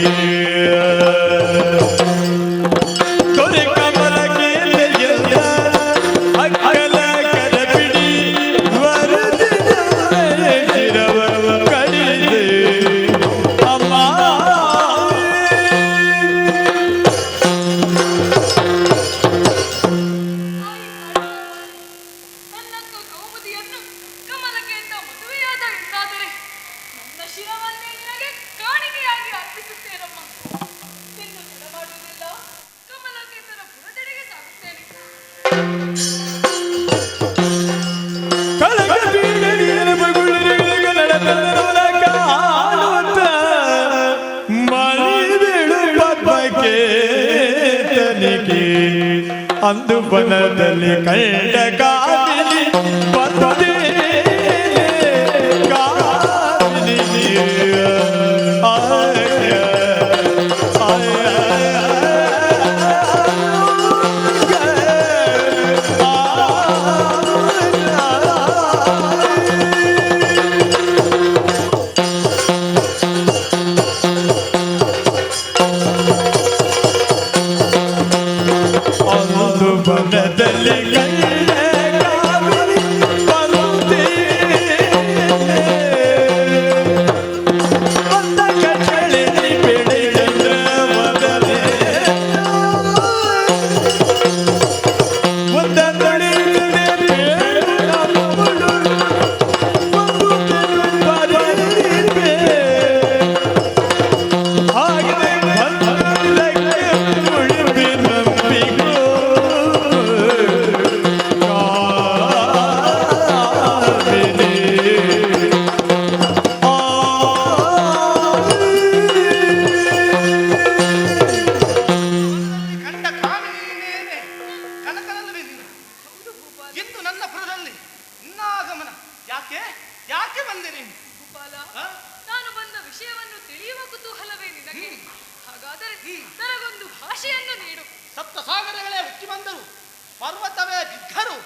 ತೊರೆ ಕಮಲಕ್ಕೆ ಅಕ್ಕಲ ಕರಪಿಡಿ ವರದಿನ ಶಿರವ ಕಡಿದೆ ಅಮ್ಮ. ನನ್ನಕ್ಕ ಕೌಮುದಿಯನ್ನು ಕಮಲಕೇತ ಮದುವೆಯಾದ ಎಂದಾದರೆ ನನ್ನ ಶಿರವನ್ನೇ ನಿನಗೆ ಕಾಣಿಕೆಯಾಗಿ ಅರ್ಪಿಸುತ್ತೇನಮ್ಮ. ಇನ್ನು ತಡ ಮಾಡುವುದಿಲ್ಲ, ಕಮಲಕೇತನ ಪುರದೆಡೆಗೆ ಸಾಗುತ್ತೇನೆ. ಕಳಗ ಬೀಳಲಿಯನ ಬಗುಳಿರಗ ನಡೆದವರ ಕಾಣುತ್ತ ಮಳಿ ಬೀಳು ಪದ್ಮಕ್ಕೆ ತನಿಗೆ ಅಂದು ಬನದಲ್ಲಿ ಕಂಡ ಕಾಮಿನಿ ಬಂದೆ ಕಾಮಿನಿ ಆಯ ಅಂದು ಬನದಲ್ಲಿ ಕಂಡ ಕಾಮಿನಿ ಬಂದೆ ಬಂದ ಕಟ್ಟಳೆ ಬೆಳೆ ಚಂದ್ರವದನೆ ಒಂದೊಂದೊಳೆ ಕಂಡ ಕಾಮಿನಿಯನ್ನೇ ಕನಕನಲ್ಲವೇ ನೀನು? ಇಂದು ನನ್ನ ಪುರದಲ್ಲಿ ನಿನ್ನ ಆಗಮನ ಯಾಕೆ ಯಾಕೆ ಬಂದೆ ನೀನು? ಭೂಪಾಲ, ಆ? ನಾನು ಬಂದ ವಿಷಯವನ್ನು ತಿಳಿಯುವ ಕುತೂಹಲವೇ ನಿನಗೆ? ಹಾಗಾದರೆ ನನಗೊಂದು ಭಾಷೆಯನ್ನು ನೀಡು. ಸಪ್ತ ಸಾಗರಗಳೇ ಹುಟ್ಟಿ ಬಂದರು, ಪರ್ವತವೇ ಬಿದ್ದರು,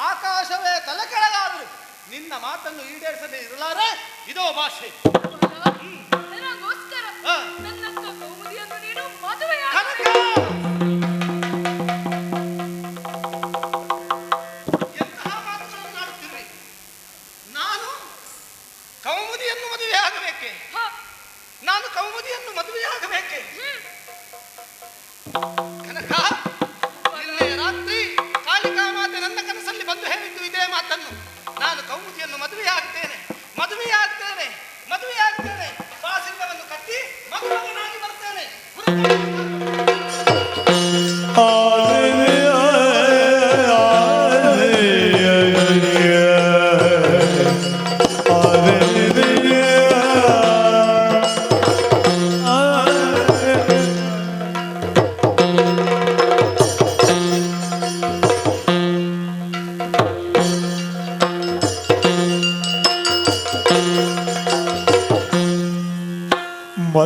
ಆಕಾಶವೇ ತಲೆ ಕೆಳಗಾದರು, ನಿನ್ನ ಮಾತನ್ನು ಈಡೇರಿಸದೆ ಇರಲಾರೆ. ಇದೋ ಭಾಷೆ. ಭೂಪಾಲ, ನನಗೋಸ್ಕರ ಆ. ನನ್ನಕ್ಕ ಕೌಮುದಿಯನ್ನು ನೀಡು, ಕನಕ! ಮದುವೆಯಾಗಬೇಕು. ಎಂತಹ ಮಾತುಗಳನ್ನು ಆಡುತ್ತಿರುವೆ? ನಾನು ಕೌಮುದಿಯನ್ನು ಮದುವೆ ಆಗಬೇಕೆ? ಹ, ನಾನು ಕೌಮುದಿಯನ್ನು ಮದುವೆಯಾಗಬೇಕೆ? ಕನಕ, ನಿನ್ನೆ ರಾತ್ರಿ ಕಾಳಿಕಾ ಮಾತೆ ನನ್ನ ಕನಸಲ್ಲಿ ಬಂದು ಹೇಳಿದ್ದು ಇದೇ ಮಾತನ್ನು. ನಾನು ಕೌಮುದಿಯನ್ನು ಮದುವೆಯಾಗ್ತೇನೆ, ಮದುವೆಯಾಗ್ತೇನೆ, ಮದುವೆಯಾಗ್ತೇನೆ, ಬಾಸಿಂಗವನ್ನು ಕಟ್ಟಿ ಮದುಮಗನಾಗಿ ಬರ್ತೇನೆ. ಆ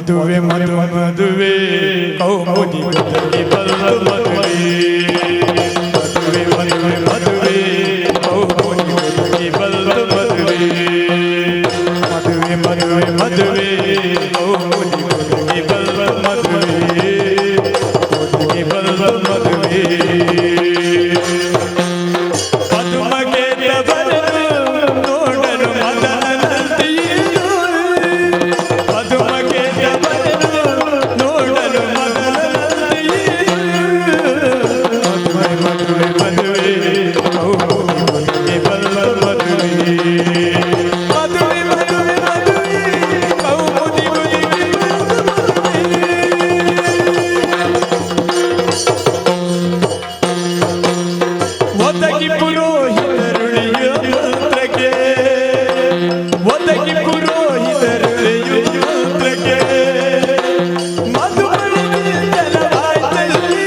ಮದುವೆ ಮದುವೆ ಕೌಮುದಿ ಬದಲಿ ಬಂದು ಮದುವೆ ಮದುವೆ ಕೌಮುದಿ ಬದಲಿ ಬಂದು ಮದುವೆ ಮದುವೆ ಕೌಮುದಿ ಬದಲಿ ಬಂದು ಮದುವೆ ಮದುಮಗೆ ಬರಲು ನೋಡಲು ಮದನಂತೆಯೂ ಮದುಮಗೆ ಬರಲು ನೋಡಲು ಮದನಂತೆಯೂ ಮದುವೆ ಕೌಮುದಿ ಬಂದು ಮದುವೆ ಒದಗಿ ಪುರೋಹಿತರುಳಿಯು ಮಂತ್ರಕ್ಕೆ ಒದಗಿ ಪುರೋಹಿತರುಳಿಯು ಮಂತ್ರಕ್ಕೆ ಮಧುಮಣಿಗೆ ಜನವಾಯ್ತಲ್ಲಿ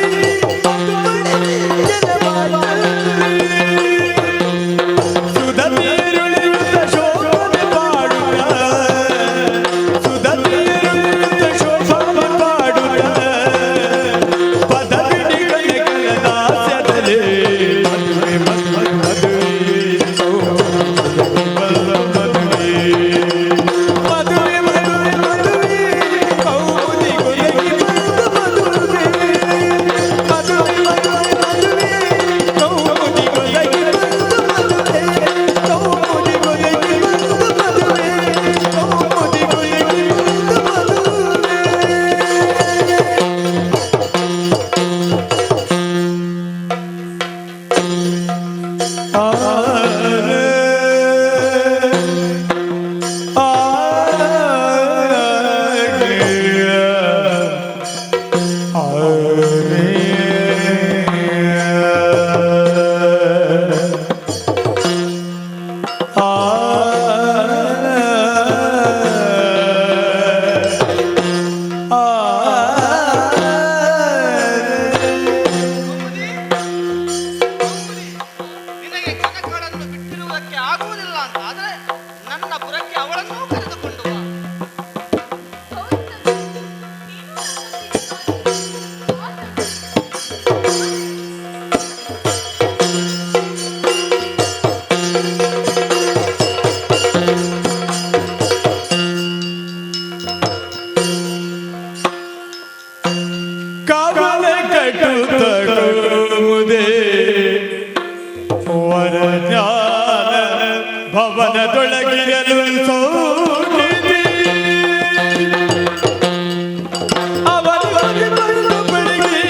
ಸುಧತೀರುಳಿಯುತ್ತ ಶೋಭನೆ ಪಾಡುತ್ತ ಸುಧತೀರುಳಿಯುತ್ತ ಶೋಭನೆ ಪಾಡುತ್ತ ಪದವಿಡಿಗಳ ದಾಸ್ಯದಲ್ಲಿ ನಿನಗೆ ಕನಕಳನ್ನು ಬಿಟ್ಟಿರುವುದಕ್ಕೆ ಆಗುವುದಿಲ್ಲ ಅಂತ ಆದರೆ ನನ್ನ ಪುರಕ್ಕೆ ಅವಳನ್ನೂ ಕರೆದುಕೊಂಡು ಬಾ. ಹೌದು ತಂದೆ, ನೀನು ನನ್ನೊಂದಿಗೆ ಮಾತಾಡು. ಕಾವಲ ಕಟ್ಟುತ್ತ ಕೂದೆ ವರಜ್ಞಾನ ಭವನದೊಳಗಿರಲು ಸೌಖ್ಯದಿ ಅವನಿಗೆ ಬಳಿಗೆ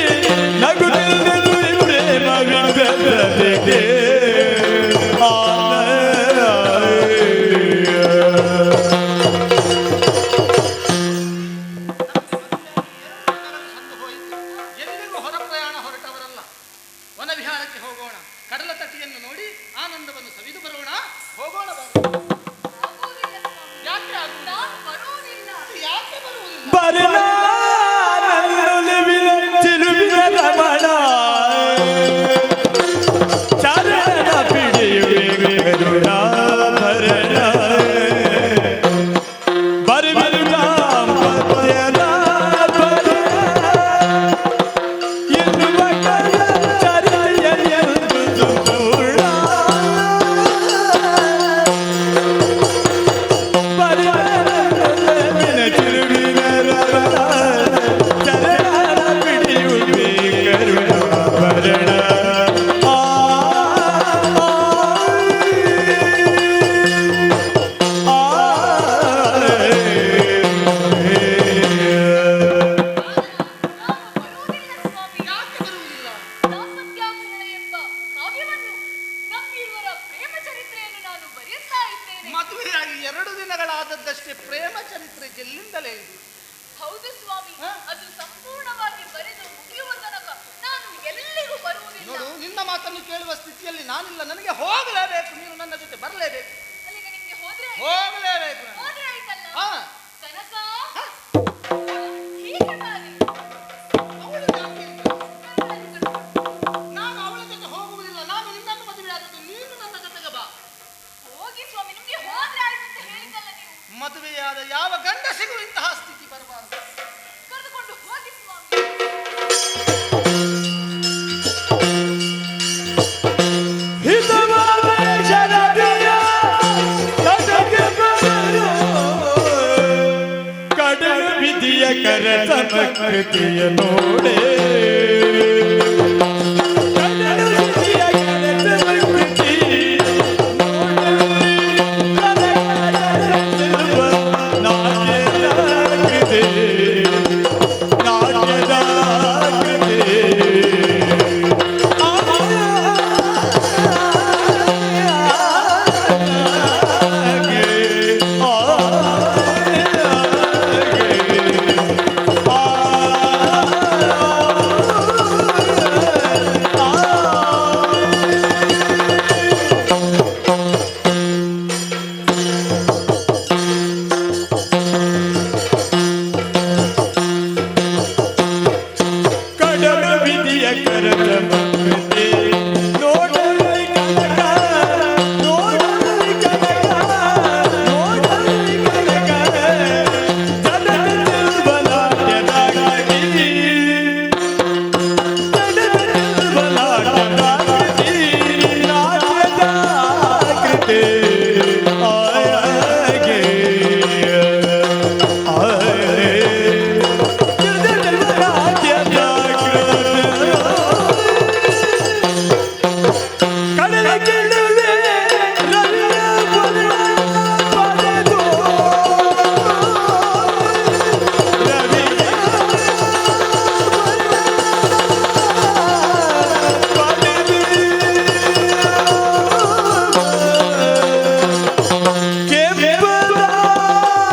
ನಗುತ್ತಿಲ್ಲದು ಪ್ರೇಮವಿದ್ದದಕ್ಕೆ ಸಂದು ಹೋಯಿತು. ಎಲ್ಲಿಗೂ ಹೊರ ಪ್ರಯಾಣ ಹೊರಟವರಲ್ಲ. ವನವಿಹಾರಕ್ಕೆ ಹೋಗೋಣ. ಕಡಲ ತಟಿಯನ್ನು ನೋಡಿ ಆನಂದವನ್ನು ಸವಿದು ಬರೋಣ. ಹೋಗೋಣ ಬಾ. ಆಗುವುದಿಲ್ಲ ಸ್ವಾಮಿ. ಯಾಕೆ ಆಗುವುದಿಲ್ಲ? ನಾನು ಬರುವುದಿಲ್ಲ. ಯಾಕೆ ಬರುವುದಿಲ್ಲ? ಬರಲಿನ ಚಿಲುವಿನ ರಮಣ ಚರಣ ಪಿಡಿಯುವೆ ಕರುಣಾಭರಣ ಬರುವೆನು ದಾಂಪತ್ಯದ ಭರಣ ಎನ್ನುವ ಚರಿತೆಯೆಂದು ಸಂಪೂರ್ಣ ಬರುವೆನ ಚಿಲುವಿನ ರಮಣ ಚರಣ ಪಿಡಿಯುವೆ ಕರುಣಾಭರಣ ನಾನು ಬರುವುದಿಲ್ಲ ಸ್ವಾಮಿ. ಯಾಕೆ ಬರುವುದಿಲ್ಲ? ದಾಂಪತ್ಯಾಭರಣ ಎಂಬ ಕಾವ್ಯವನ್ನು ನಮ್ಮಿರುವರ ಪ್ರೇಮ ಚರಿತ್ರೆಯನ್ನು ನಾನು ಬರೆಯುತ್ತಾ ಇದ್ದೇನೆ. ಮದುವೆಯಾಗಿ 2 ದಿನಗಳಾದದ್ದಷ್ಟೇ ಪ್ರೇಮ ಚರಿತ್ರೆ ಎಲ್ಲಿಂದಲೇ ಇದು? ಹೌದು ಸ್ವಾಮಿ, ಹ? ಅದು ಸಂಪೂರ್ಣವಾಗಿ ಬರೆದು ಮುಗಿಯುವ ತನಕ ನಾನು ಎಲ್ಲಿಗೂ ಬರುವುದಿಲ್ಲ. ನೋಡು, ನಿನ್ನ ಮಾತನ್ನು ಕೇಳುವ ಸ್ಥಿತಿಯಲ್ಲಿ ನಾನಿಲ್ಲ. ನನಗೆ ಹೋಗಲೇಬೇಕು. ನೀನು ನನ್ನ ಜೊತೆ ಬರಲೇಬೇಕು. ಅಲ್ಲಿಗೆ ನಿಮ್ಗೆ ಹೋದ್ರೆ ಹೋಗಲೇಬೇಕು ನಾನು. ಹೋದ್ರೆ ಆಯ್ತಲ್ಲ. ಹಾ. ಕನಕ ಹ? ಹೀಗೆ ಮಾಡಿ. ಅವಳು ಯಾಕೆ ಇಲ್ಲ? ನಾನು ಅವಳ ಜೊತೆ ಹೋಗುವುದಿಲ್ಲ. ನಾನು ನಿನ್ನನ್ನು ಮದುವೆ ಆದದ್ದು. ನೀನು ನನ್ನ ಜೊತೆಗೆ ಬಾ. ಹೋಗಿ ಸ್ವಾಮಿ, ನಿಮ್ಗೆ ಹೋದ್ರೆ ಆಯ್ತು ಅಂತ ಹೇಳಿದ್ದಲ್ಲ ನೀವು. ಮದುವೆಯಾದ ಯಾವ ಗಂಡಸಿಗೂ ಇಂತಹ ಸ್ಥಿತಿ ಬರಬಾರದು. ಹಿತವಾದ ಶರದಿಯ ಕಡೆಗೆ ಬರಲು ಕಡಲು ವಿಧಿಯ ಕರತಮ ಕೃತಿಯ ನೋಡೆ ಕಡಲು ವಿಧಿಯ ಕರತಮ ಕೃತಿ ನಾಟ್ಯದ ಕೃತಿ ನಾಟ್ಯದ ಕೃತಿ ಕಡಲು ವಿಧಿಯ ಕರತಮ ಕೃತಿ ನೋಡಲಿ ಕನಕ ನೋಡಲಿ ಕನಕ ನೋಡಲಿ ಕನಕ ಜಡದ ನಿರ್ಬಲಾಟ್ಯದ ಕೃತಿ ಜಡದ ನಿರ್ಬಲಾಟ್ಯದ ಕೃತಿ ನಾಟ್ಯದ ಕೃತಿ ಆಯಗೆ ಕಡಲ ಕೆಳಗೆ ರವಿಯ ಪದೆದು ರವಿಯ ಪದೆದು ಕೆಂಪದ ನೋಡಿದೆ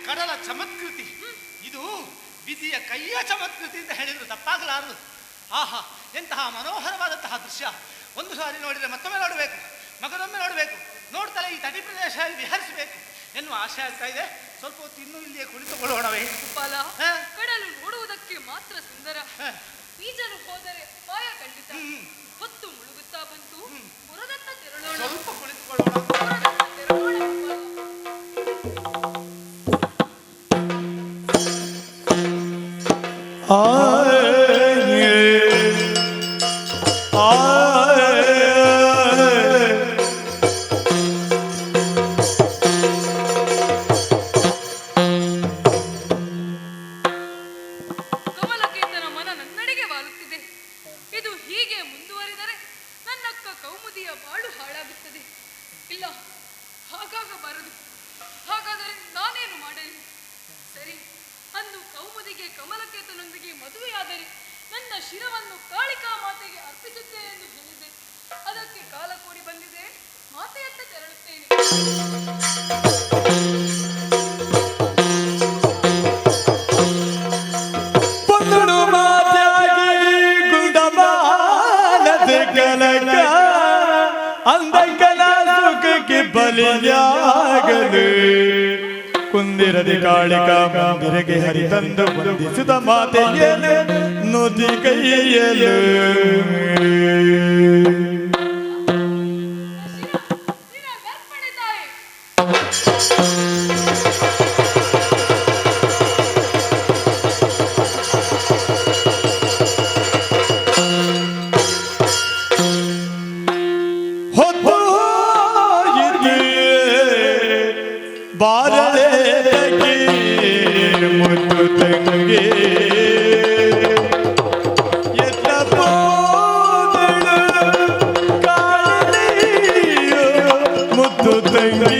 ಕಡಲ ಚಮತ್ಕೃತಿ. ಇದು ವಿಧಿಯ ಕೈಯ ಚಮತ್ಕೃತಿ ಅಂತ ಹೇಳಿದ್ರು ತಪ್ಪಾಗಲಾರದು. ಆಹಾ, ಎಂತಹ ಮನೋಹರವಾದಂತಹ ದೃಶ್ಯ. ಒಂದು ಸಾರಿ ನೋಡಿದರೆ ಮತ್ತೊಮ್ಮೆ ನೋಡಬೇಕು, ಮಗದೊಮ್ಮೆ ನೋಡಬೇಕು, ನೋಡ್ತಲೇ ಈ ತಟಿ ಪ್ರದೇಶದಲ್ಲಿ ವಿಹರಿಸಬೇಕು ಎನ್ನುವ ಆಶೆ ಆಗ್ತಾ ಇದೆ. ಸ್ವಲ್ಪ ಹೊತ್ತು ಇನ್ನೂ ಇಲ್ಲಿಯೇ ಕುಳಿತುಕೊಳ್ಳೋಣವೇ? ಗೋಪಾಲ, ಹಾ? ಕಡಲು ನೋಡುವುದಕ್ಕೆ ಮಾತ್ರ ಸುಂದರ, ಹಾ. ಈಜಲು ಹೋದರೆ ಅಪಾಯ ಖಂಡಿತ. ಹ್ಮ್. ಹೊತ್ತು ಮುಳುಗುತ್ತಾ ಬಂತು, ಪುರದತ್ತ ತೆರಳೋಣ. ಸ್ವಲ್ಪ ಕುಳಿತುಕೊಳ್ಳೋಣ. ಪುರದತ್ತ ತೆರಳೋಣ ಗೋಪಾಲ. ಕಮಲಕೇತನ ಮನ ನನ್ನಡೆಗೆ ವಾಲುತ್ತಿದೆ. ಇದು ಹೀಗೆ ಮುಂದುವರಿದರೆ ನನ್ನಕ್ಕ ಕೌಮುದಿಯ ಬಾಳು ಹಾಳಾಗುತ್ತದೆ. ಇಲ್ಲ, ಹಾಗಾಗಬಾರದು. ಹಾಗಾದರೆ ನಾನೇನು ಮಾಡಲಿ? ಸರಿ, ಅಂದು ಕೌಮುದಿಗೆ ಕಮಲಕೇತನೊಂದಿಗೆ ಮದುವೆಯಾದರೆ ನನ್ನ ಶಿರವನ್ನು ಕಾಳಿಕಾ ಮಾತೆಗೆ ಅರ್ಪಿಸುತ್ತೇನೆ ಎಂದು ಹೇಳಿದೆ. ಅದಕ್ಕೆ ಕಾಲ ಕೂಡಿ ಬಂದಿದೆ, ಮಾತೆಯತ್ತ ತೆರಳುತ್ತೇನೆ. ಪೊಂಗಡು ಮಾತ್ಯಾಗಿ ಗುಂಡಮಾನದ ಕನಕ ಅಂದಕನ ಸುಖಕ್ಕೆ ಬಲಿಯಾಗಲು ಕುಂದಿರದೆ ಕಾಳಿಕಾ ಮಂದಿರಗೆ ಹರಿತಂದು ವಂದಿಸಿದ ಮಾತೆಯಲು ನುದಿ ಕೈಯಲು ನಿನಗರ್ಪಣೆ ತಾಯಿ. ಹೊತ್ತು ಬಾರಲೆ ಮುತ್ತು ತಂಗಿ ಎತ್ತ ಹೋದಳು ಕಾಳಲಿಯೋ ಮುತ್ತು ತಂಗಿ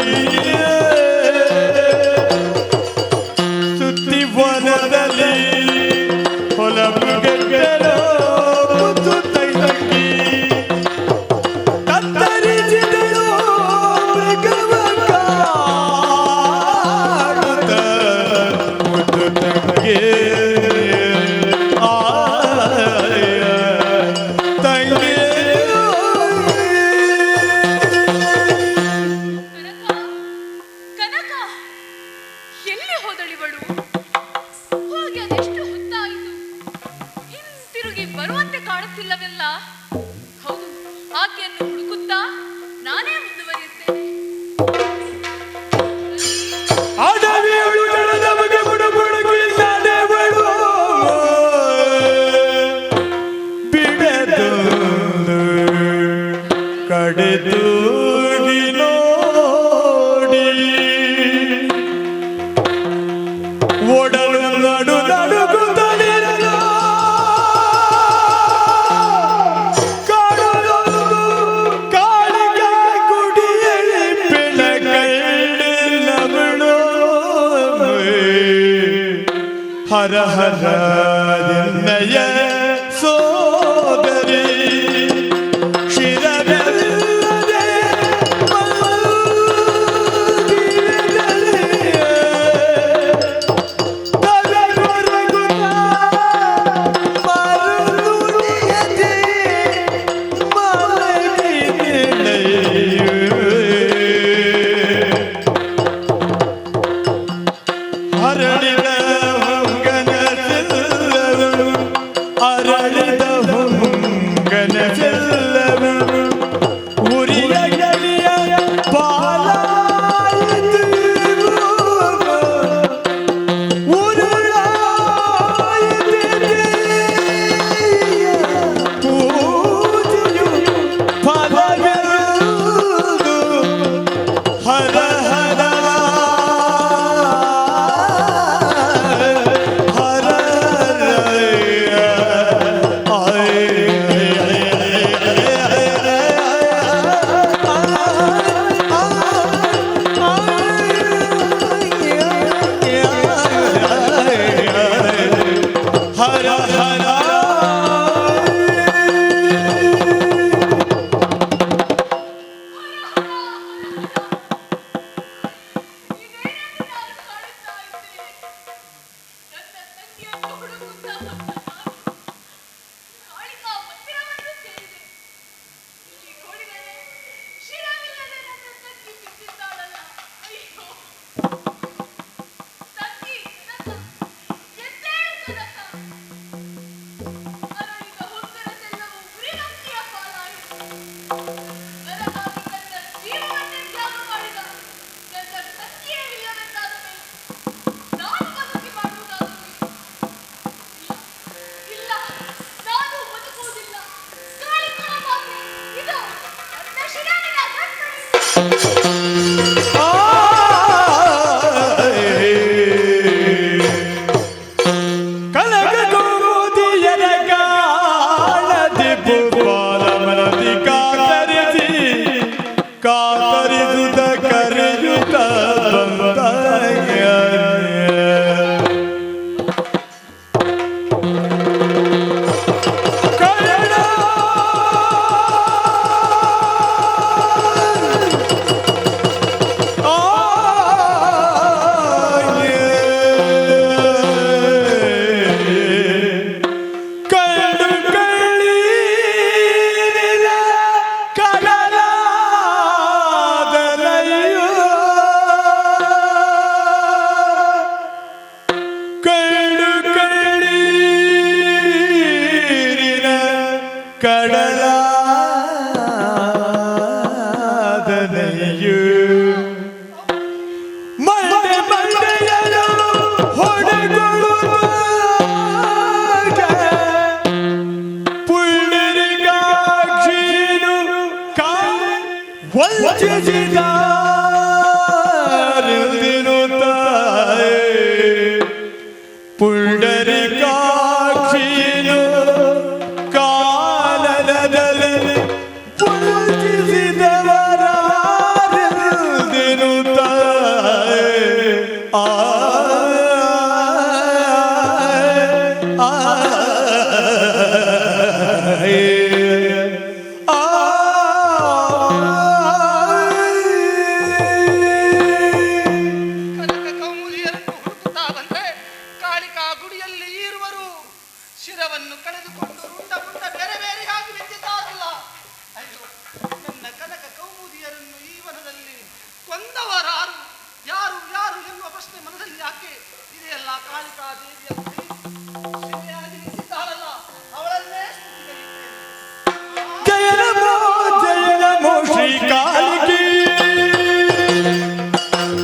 ಸುತ್ತಿ ವನದಲ್ಲಿ ಹೊಲಬುಗೆಟ್ಟರೋ ಮುತ್ತು ತಂಗಿ ತತ್ತರಿಸಿದಳು ಮೃಗವ ಕಾಡುತ್ತ ಮುತ್ತು ತಂಗಿ ತಂಗಿ ಕನಕ, ಎಲ್ಲಿ ಹೋದಳಿವಳು? ಹೋಗಿ ಅದೆಷ್ಟು ಹೊತ್ತಾಯಿತು, ಹಿಂತಿರುಗಿ ಬರುವಂತೆ ಕಾಣುತ್ತಿಲ್ಲವೆಲ್ಲ. ಹೌದು, ಆಕೆಯನ್ನು ಹುಡುಕುತ್ತಾ ನಾನೇ ಮುಂದುವರಿಯುತ್ತೇನೆ. ಅಡವಿಯಳು ನಡೆದ ಬಗೆ ಬುಡುಬುಡುಕಿಲ್ಲದೆವಳು ಬಿಡದು ಕಡೆದೂಗಿ ನೋಡಿ ಒಡಲು ನಡು ನಡುಗುತ್ತಲಿರಲು ಕಾಡಲೊಂದು ಕಾಳಿಗ ಗುಡಿಯಲ್ಲಿ ಬೆಳಕೈಡಲವಳು ಹರ ಹರ ಎನ್ನಯ ಸೋದರಿ ಶಿರವೆಲ್ಲದೆ ಹರಡಿದ ಹೊಂಗನಸೆಲ್ಲವನು ಅರಳಿದ ಹೊಂಗನಸೆಲ್ಲವನು ಉರಿಯ ಗಳಿಯ ಪಾಲಾಯಿತು ಪೂಜೆಯು ಫಲವೆಂದು ಹರ ಹರ ಹರ ಹರ ಹರ ಇದೇನೆಂದು ನಾನು ಕಾಡುತ್ತಾ ಇದ್ದೇನೆ. ನನ್ನ ತಂಗಿಯನ್ನು ಹುಡುಕುತ್ತಾ ಬಂದ ನಾನು ಕಾಳಿಕಾ ಮಂದಿರವನ್ನು ಸೇರಿದೆ. ಇಲ್ಲಿ ನೋಡಿದರೆ ಶಿರವಿಲ್ಲದೆ ನನ್ನ ತಂಗಿ ಬಿದ್ದಿದ್ದಾಳಲ್ಲ. ಅಯ್ಯೋ ತಂಗಿ ಕನಕ, ಎದ್ದೇಳು ಕನಕ. ಅರಳಿದ ಹೊಂಗನಸೆಲ್ಲವೂ ಉರಿಗಂತಿಯ ಪಾಲಾಯಿತು. ನನಗಾಗಿ ತನ್ನ ಜೀವವನ್ನೇ ತ್ಯಾಗ ಮಾಡಿದ ನನ್ನ ತಂಗಿಯೇ ಇಲ್ಲವೆಂದಾದ ಮೇಲೆ ನಾನು ಬದುಕಿ ಮಾಡುವುದಾದರೂ ಇಲ್ಲ, ನಾನು ಬದುಕುವುದಿಲ್ಲ. ಕಾಳಿಕನ ಮಾತೆ ಇದು ನನ್ನ ಶಿರಾವಿನ ಗಂಟಲು. ಕನಕಗೋದಿಯರ ಕಾಳದಿ ಭೂಪಾಲಮನದಿ ಕಾತರಿಸುತ್ತ ಕರೆಯುತ್ತ ಬಂದಾಯ ಕರಣ ಕಂಡು ಕಳ್ಳೀರಿನ ಕಡಲಾದಲಯ್ಯೋ ಕಂಡು ಕಳ್ಳೀರಿನ ಕಡಲಾದಲಯ್ಯೋ ಮಂಡೆ ಮಂಡೆಯರು ಹೊಡೆಗೊಳ್ಳುವಾಗ ಪುಂಡರಿಕಾಕ್ಷಿನು ಕಾಲಿ ವಂಚಿಸಿದಾರೆಂದಿರುತ್ತಾರೆ ಪುಂಡರಿಕಾಕ್ಷಿನು ಕಾಲದಲ್ಲಿ ಪೂಜಿಸಿದವರಾರೆಂದೆನುತ ಆ ಕನಕ ಕೌಮುದಿಯರನ್ನು ಹುಡುಕುತ್ತಾ ಬಂದ್ರೆ ಕಾಳಿಕಾ ಗುಡಿಯಲ್ಲಿ ಇರುವರು ಶಿರವನ್ನು ಕಳೆದುಕೊಂಡು ರುಂಡ ಮುಂಡ ಬೇರೆ ಬೇರೆಯಾಗಿ ಬಿದ್ದಿದ್ದಾರಲ್ಲ. ಅಯ್ಯೋ, ನನ್ನ ಕನಕ ಕೌಮುದಿಯರನ್ನು ಈ ವನದಲ್ಲಿ ಕೊಂದವರಾರು, ಯಾರು ಯಾರು ಎನ್ನುವ ಪ್ರಶ್ನೆ ಮನದಲ್ಲಿ ಯಾಕೆ ಇದೆಯಲ್ಲ. ಕಾಳಿಕಾ ದೇವಿಯ ಶಿಲೆಯಾಗಿ ನಿಂತಿದ್ದಾಳಲ್ಲ, ಅವಳನ್ನೇ ಸ್ತುತಿಗೈಯುತ್ತೇನೆ. ಜಯ ನಮೋ ಶ್ರೀ ಕಾಳಿಕಿ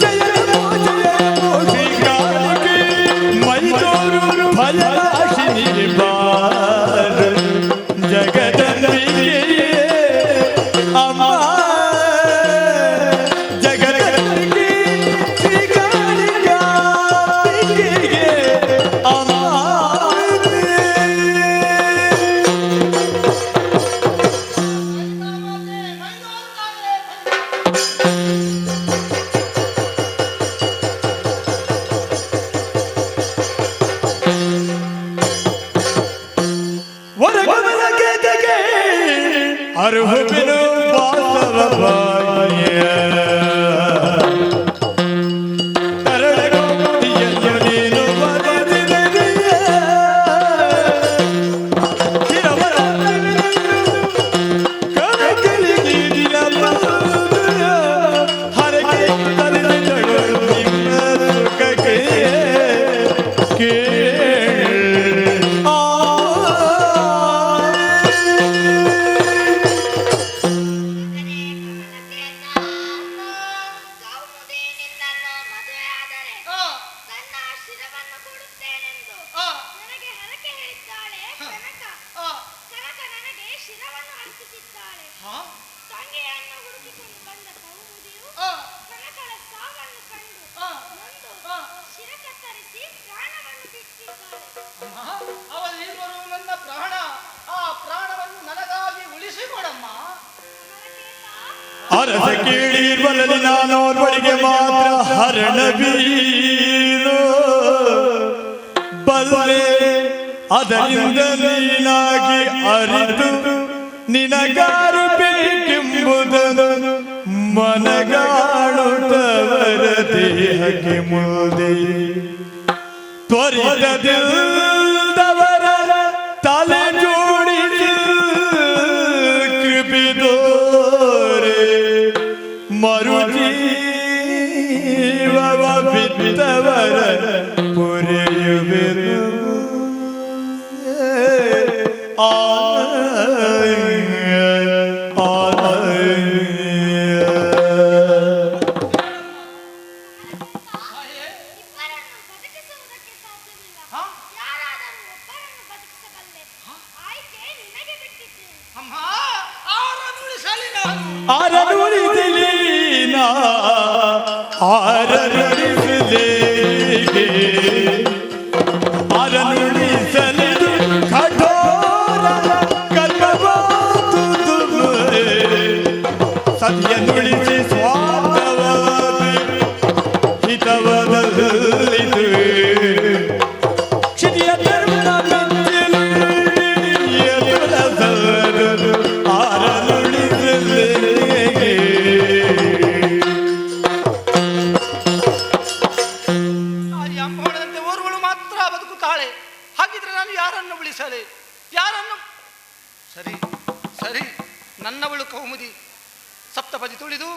ಜಯ ನಮೋ ಶ್ರೀ ಕಾಳಿಕಿ ಮೈದೂರು ಫಲರಾಶಿನಿ ಬಾರ ಜಗದಂಬಿಕೆ ಅಮ್ಮ ಜಗದಂಬಿಕೆ ಶ್ರೀ ಕಾಳಿಕಾಂಬಿಕೆಗೆ ಅಮ್ಮ ಹೊರಗಮನಗೆದೆಗೆ ಅರುಹುಬಿನು ವಾಸವವಾಯ ತರಳಗೊಂದಿಯನ್ನು ನೀನು ಬರೆದಿದೆಯ ಕನಕಲಿಗೆ ದಿನ ಬಂದುಯ ಹರಕೆ ತರಿದಳು ನಿಮ್ಮ ಸುಖಕ್ಕೆ ಕೌಮುದಿ ನಿನ್ನನ್ನು ಮದುವೆಯಾದರೆ ನನ್ನ ಶಿರವನ್ನು ಕೊಡುತ್ತೇನೆಂದು ನನಗೆ ಹರಕೆ ಹೇಳಿದ್ದಾಳೆ ಕನಕ. ಕನಕ ನನಗೆ ಶಿರವನ್ನು ಅರ್ಪಿಸಿದ್ದಾಳೆ. ತಂಗಿಯನ್ನು ಹುಡುಕಿಕೊಂಡು ಬಂದ ಕೌಮುದಿಯು ಕನಕಳ ಸಾವನ್ನು ಕಂಡು ನೊಂದು ಶಿರ ಕತ್ತರಿಸಿ ಪ್ರಾಣವನ್ನು ಬಿಟ್ಟಿದ್ದಾಳೆ. ಅವರಿರುವರು ನನ್ನ ಪ್ರಾಣ, ಆ ಪ್ರಾಣವನ್ನು ನನಗಾಗಿ ಉಳಿಸಿಕೊಡಮ್ಮ. ಅರಸ ಕೇಳಿರ್ವಲಲ್ಲಿ ನಾನೋರ್ವಳಿಗೆ ಮಾತ್ರ ಹರಣವೀರು ಬಲ್ಲೆ ಅದರಿಂದ ನೀನಾಗಿ ಅರಿತು ನಿನಗಾರಿಬೇಕೆಂಬುದನ್ನು ಮನಗಾಣುತ್ತವರ ದೇಹಕ್ಕೆ ಮುದೆ ತ್ವರಿತದಿಲ್ಲದವರ ತಲೆ ಜೋಡಿಸಿ ಕೃಪಿದೋರೆ ಮರುಜೀವವ ಬಿತ್ತವರ ಪುರಿಯುವೆನು ಇಬ್ಬರನ್ನು ಬದುಕಿಸುವುದಕ್ಕೆ ಸಾಧ್ಯವಿಲ್ಲ. ಯಾರಾದರೂ ಒಬ್ಬರನ್ನು ಬದುಕಿಸಬಲ್ಲೆ. ಆಯ್ಕೆ ನಿನಗೆ ಬಿಟ್ಟಿದ್ದೇನೆ. ಅಮ್ಮ, ಅವರನ್ನು ಉಳಿಸಲಿ ನಾನು. ಆರನುಳಿಸಲೀನ ಆರನುಳಿಸಲೇ ಆರನುಳಿಸಲಿದು ಕಠೋರ ಕರ್ಮವಾದುದು ಸತ್ಯನುಳಿಸಿ ಸ್ವಾರ್ಥವಾದ ಹಿತವದಲ್ಲಿದು ಕ್ಷಿತಿಯ ಧರ್ಮ ಮೆಚ್ಚಲು ಎದುರಸರು ಆರನುಳಿಸಲೇ ಅಂಬಳದಂತೆ ಓರ್ವಳು ಮಾತ್ರ ಬದುಕುತ್ತಾಳೆ. ಹಾಗಿದ್ರೆ ನಾನು ಯಾರನ್ನು ಉಳಿಸಲಿ? ಯಾರನ್ನು? ಸರಿ ಸರಿ, ನನ್ನವಳು ಕೌಮುದಿ ಸಪ್ತಪದಿ ತುಳಿದು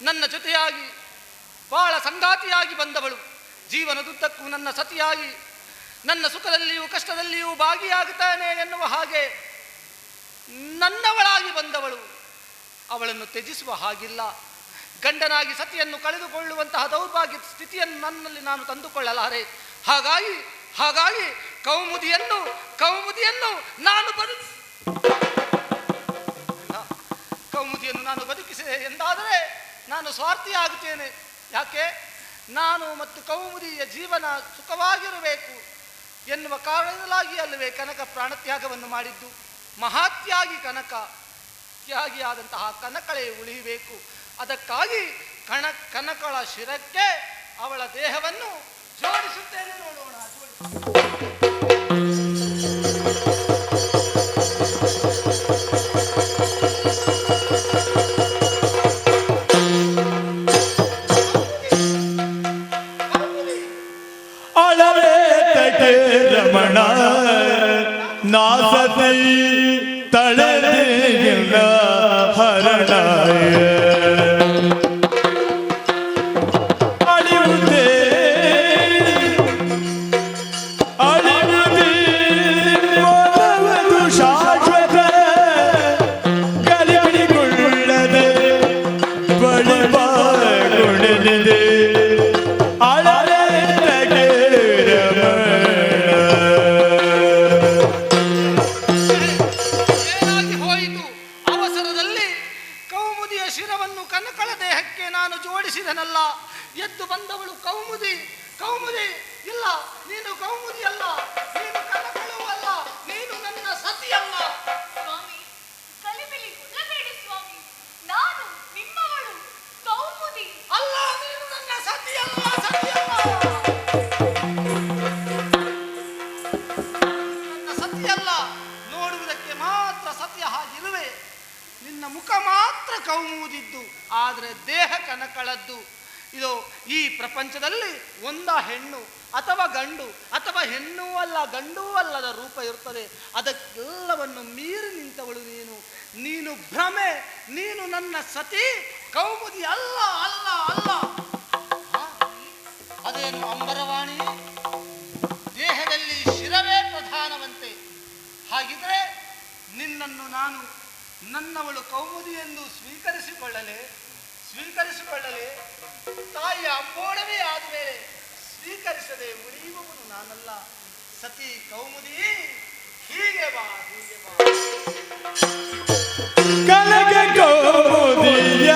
ನನ್ನ ಜೊತೆಯಾಗಿ ಬಹಳ ಸಂಗಾತಿಯಾಗಿ ಬಂದವಳು. ಜೀವನದುದ್ದಕ್ಕೂ ನನ್ನ ಸತಿಯಾಗಿ ನನ್ನ ಸುಖದಲ್ಲಿಯೂ ಕಷ್ಟದಲ್ಲಿಯೂ ಭಾಗಿಯಾಗುತ್ತಾನೆ ಎನ್ನುವ ಹಾಗೆ ನನ್ನವಳಾಗಿ ಬಂದವಳು. ಅವಳನ್ನು ತ್ಯಜಿಸುವ ಹಾಗಿಲ್ಲ. ಗಂಡನಾಗಿ ಸತಿಯನ್ನು ಕಳೆದುಕೊಳ್ಳುವಂತಹ ದೌರ್ಭಾಗ್ಯ ಸ್ಥಿತಿಯನ್ನು ನನ್ನಲ್ಲಿ ನಾನು ತಂದುಕೊಳ್ಳಲಾರೆ. ಹಾಗಾಗಿ ಕೌಮುದಿಯನ್ನು ನಾನು ಬದುಕಿಸಿದೆ ಎಂದಾದರೆ ನಾನು ಸ್ವಾರ್ಥಿಯಾಗುತ್ತೇನೆ. ಯಾಕೆ? ನಾನು ಮತ್ತು ಕೌಮುದಿಯ ಜೀವನ ಸುಖವಾಗಿರಬೇಕು. ಎನ್ನುವ ಕಾರಣದಿಂದಾಗಿ ಅಲ್ಲವೇ ಕನಕ ಪ್ರಾಣತ್ಯಾಗವನ್ನು ಮಾಡಿದ್ದು. ಮಹಾತ್ಯಾಗಿ ಕನಕ, ತ್ಯಾಗಿಯಾದಂತಹ ಕನಕಳೇ ಉಳಿಯಬೇಕು. ಅದಕ್ಕಾಗಿ ಕನಕಳ ಶಿರಕ್ಕೆ ಅವಳ ದೇಹವನ್ನು ಜೋಡಿಸುತ್ತೇನೆ, ನೋಡೋಣ. ಅಳವೆ ತಟೆ ರಮಣ ನಾಸತಿ ತಳೆದಿಲ್ಲ ಹರಣಾಯ ಅಳಿವುದೇ ಮೊದಲು ಶಾಶ್ವತ ಕಲಿಗಳಿಗೊಳ್ಳದೆ ಬಳಿಬಾಗುಣಿದೆ ಏನಾಗಿ ಹೋಯಿತು? ಅವಸರದಲ್ಲಿ ಕೌಮುದಿಯ ಶಿರವನ್ನು ಕನಕಳ ದೇಹಕ್ಕೆ ನಾನು ಜೋಡಿಸಿದನಲ್ಲ. ಎದ್ದು ಬಂದವಳು ಕೌಮುದಿ. ಕೌಮುದಿ ಇಲ್ಲ, ನೀನು ಕೌಮುದಿ ಅಲ್ಲ, ನೀನು ಕನಕಳೂ ಅಲ್ಲ, ನೀನು ನನ್ನ ಸತಿಯಲ್ಲ. ಸ್ವಾಮಿ, ಗಲಿಬಿಲಿ ಗೊಳ್ಳಬೇಡಿ ಸ್ವಾಮಿ. ನಾನು ನಿಮ್ಮವಳು ಕೌಮುದಿ. ಅಲ್ಲ, ನೀನು ನನ್ನ ಸತಿಯಲ್ಲ, ಸತಿಯಲ್ಲ, ನನ್ನ ಸತಿಯಲ್ಲ. ನೋಡುವುದಕ್ಕೆ ಮಾತ್ರ ಸತ್ಯ ಹಾಗಿರುವೆ. ನಿನ್ನ ಮುಖ ಮಾತ್ರ ಕೌಮುದಿದ್ದು, ಆದರೆ ದೇಹ ಕನಕಳದ್ದು. ಇದು ಈ ಪ್ರಪಂಚದಲ್ಲಿ ಒಂದ ಹೆಣ್ಣು ಅಥವಾ ಗಂಡು ಅಥವಾ ಹೆಣ್ಣೂ ಅಲ್ಲ ಗಂಡೂ ಅಲ್ಲದ ರೂಪ ಇರುತ್ತದೆ. ಅದಕ್ಕೆಲ್ಲವನ್ನು ಮೀರಿ ನಿಂತವಳು ನೀನು. ನೀನು ಭ್ರಮೆ, ನೀನು ನನ್ನ ಸತಿ, ಕೌಮುದಿ ಅಲ್ಲ, ಅಲ್ಲ, ಅಲ್ಲ. ಅದೇನು ಅಂಬರವಾಣಿ, ದೇಹದಲ್ಲಿ ಶಿರವೇ ಪ್ರಧಾನವಂತೆ. ಹಾಗಿದ್ರೆ ನಿನ್ನನ್ನು ನಾನು ನನ್ನವಳು ಕೌಮುದಿ ಎಂದು ಸ್ವೀಕರಿಸಿಕೊಳ್ಳಲೆ ತಾಯಿಯ ಅಂಬೋಣವೇ ಆದಮೇಲೆ ಸ್ವೀಕರಿಸದೆ ಉಳಿಯುವವನು ನಾನಲ್ಲ. ಸತಿ ಕೌಮುದಿ, ಹೀಗೆ ಬಾ, ಹೀಗೆ ಬಾ. ಕನಕ ಕೌಮುದಿಯ